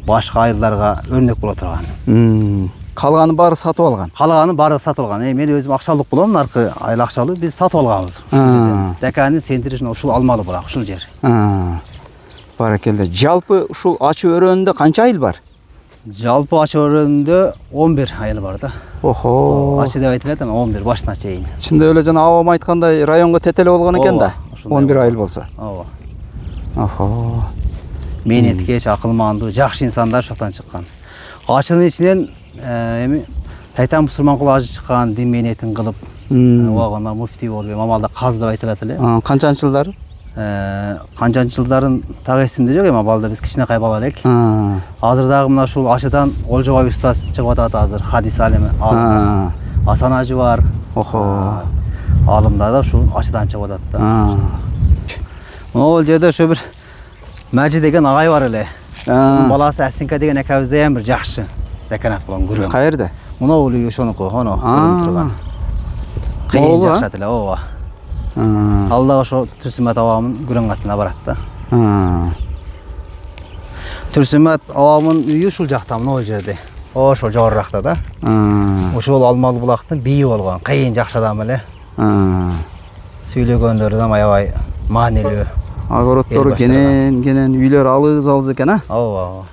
башка айылдарга өрнөк боло турган. Калганы баары сатып алган. Калганы баары сатып алган. Мен өзүм акчалык болом, наркы айыл акчалуу биз сатып алганбыз. Деканын центри ушул Алмалы булак, ушул жер. Баракелде. Жалпы ушул ачы өрөөнүндө канча айыл бар? Жалпы ачы өрөөнүндө 11 айыл бар да. Охо. Ачы деп айтылат, 11 башына чейин. Ичинде эле жана абам айткандай районго тетеле болгон экен да. 11 айыл болсо. Ооба. Охо. Мээнеткеч, акылмандуу, жакшы инсандар ошоктон чыккан. Ачынын ичинен эми Тайтан Мусурманкул ажы чыккан, дин мээнетин кылып, убагында муфтий болуп, мамалда каз деп айтылат эле. Канчанчы жылдары? Канчанчы жылдарын так эсимде жок, эми абалда биз кичинекай бала элек. Азыр дагы мына ушул ачыдан Олжобай устаз чыгып атат азыр, хадис алими. Асан ажы бар. Охо. Алымдар да ушул ачыдан чыгып атат да. Могул жерде ошо бир Мәжи деген агай бар эле. Баласы Асинка деген экебизде эң бир жакшы деканат болгон көрөм. Каерде? Мына үй ошонуку, аны көрүнүп турган. Кыйын жакшат эле, ооба. Ал да ошо Түрсүмөт абамын көрөн катына барат да. Түрсүмөт абамын үйү ушул жакта, мына жерде. Ошол жогоруракта да. Ошол Алмалы булактын бийи болгон, кыйын жакшы адам эле. Сүйлөгөндөрү да аябай маанилүү. Огороддору кенен үйлөр алыз экен, а? Ооба.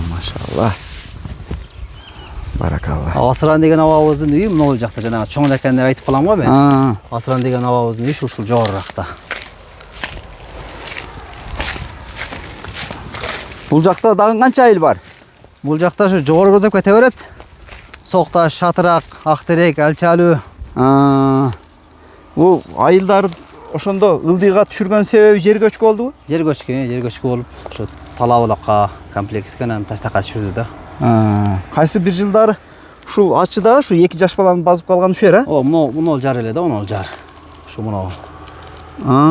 Машалла. Баракалла. Асыран деген абабыздын үйү мына жакта, жанагы чоң декан деп айтып калам го мен. Асыран деген абабыздын үйү ушул жогоруракта. Бул жакта дагы канча айыл бар? Бул жакта ушу жогору көзөп кете берет. Сокташ, Шатырак, Актерек, Алчалуу. Бул айылдар ошондо ылдыйга түшүргөн себеби жер көчкү болдубу? Жер көчкү болуп, ошо Талабулакка комплекске Таштакка түшүрдү да. Кайсы бир жылдары ушул ачыда ушу эки жаш баланы базып калган ушер, а? Муну жар эле да, муну жар. Ушу муну.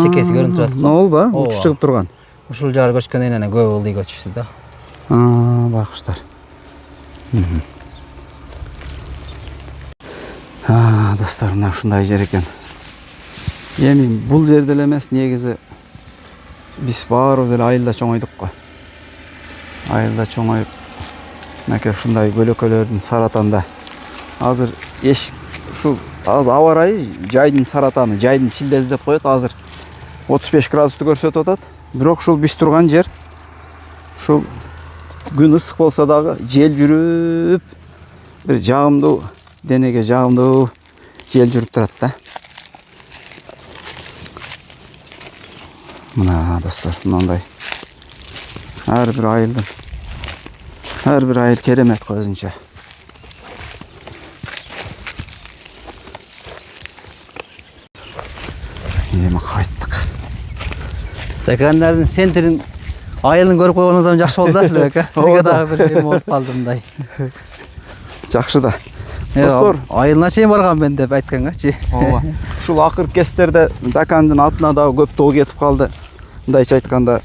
Чекеси көрүнүп турат. Нолба, учуп чыгып турган. Ушул жар көчкөндөн кийин көп ылдыйга түштү да. Байкуштар. Достор, мына ушундай жер экен. Эми бул жерде эле эмес, негизи биз баарыбыз эле айылда чоңойдук го. Айылда чоңоюп, мынакей ушундай көлөкөлөрдүн Саратанда азыр еш ушул азыр аба ырайы жайдын саратаны, жайдын чилдези деп коет. Азыр 35 градусту көрсөтүп атат. Бирок ушул биз турган жер ушул күн ысык болсо дагы жел жүрүп, бир жагымдуу денеге жагымдуу жел жүрүп турат да. Мына достор, мындай ар бир айыл керемет го өзүнчө. Эми кайттык. Декандардын центрин айылын көрүп койгонуңуздан жакшы болду да силер ака. Сизге дагы бир эме болуп калды мындай. Жакшы да. Достор, айылына чейин барган мен деп айткангачы. ооба. Ушул акыркы кездерде Дакандын атына дагы көп тоо кетип калды. Мындайча айтканда,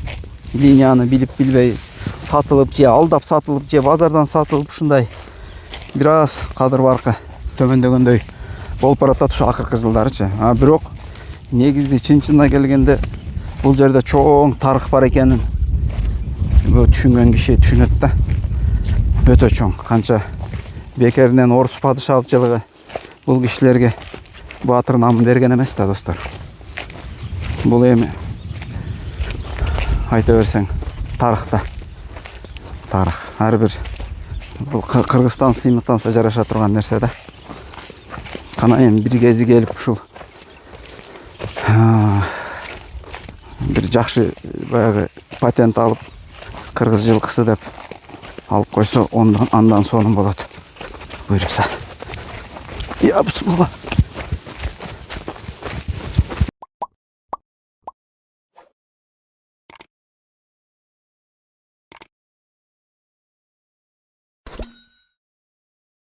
линияны билип билбей сатылып, же алдап сатылып, же базардан сатылып ушундай бир аз кадыр баркы төмөндөгөндөй болуп баратат ушу акыркы жылдарычы. Бирок негизи чын-чынына келгенде бул жерде чоң тарых бар экенин түшүнгөн киши түшүнөт да. Өтө чоң. Канча бекеринен орус падышалчылыгы бул кишилерге баатыр намын берген эмес да, достор. Бул эми айта берсең тарыхта. Тарых. Ар бир бул Кыргызстан сыймыктанса жараша турган нерсе да. Кана эми бир кези келип ушул бир жакшы баягы патент алып кыргыз жылкысы деп алып койсо, андан сонун болот. Буйруса. Я бисмилла.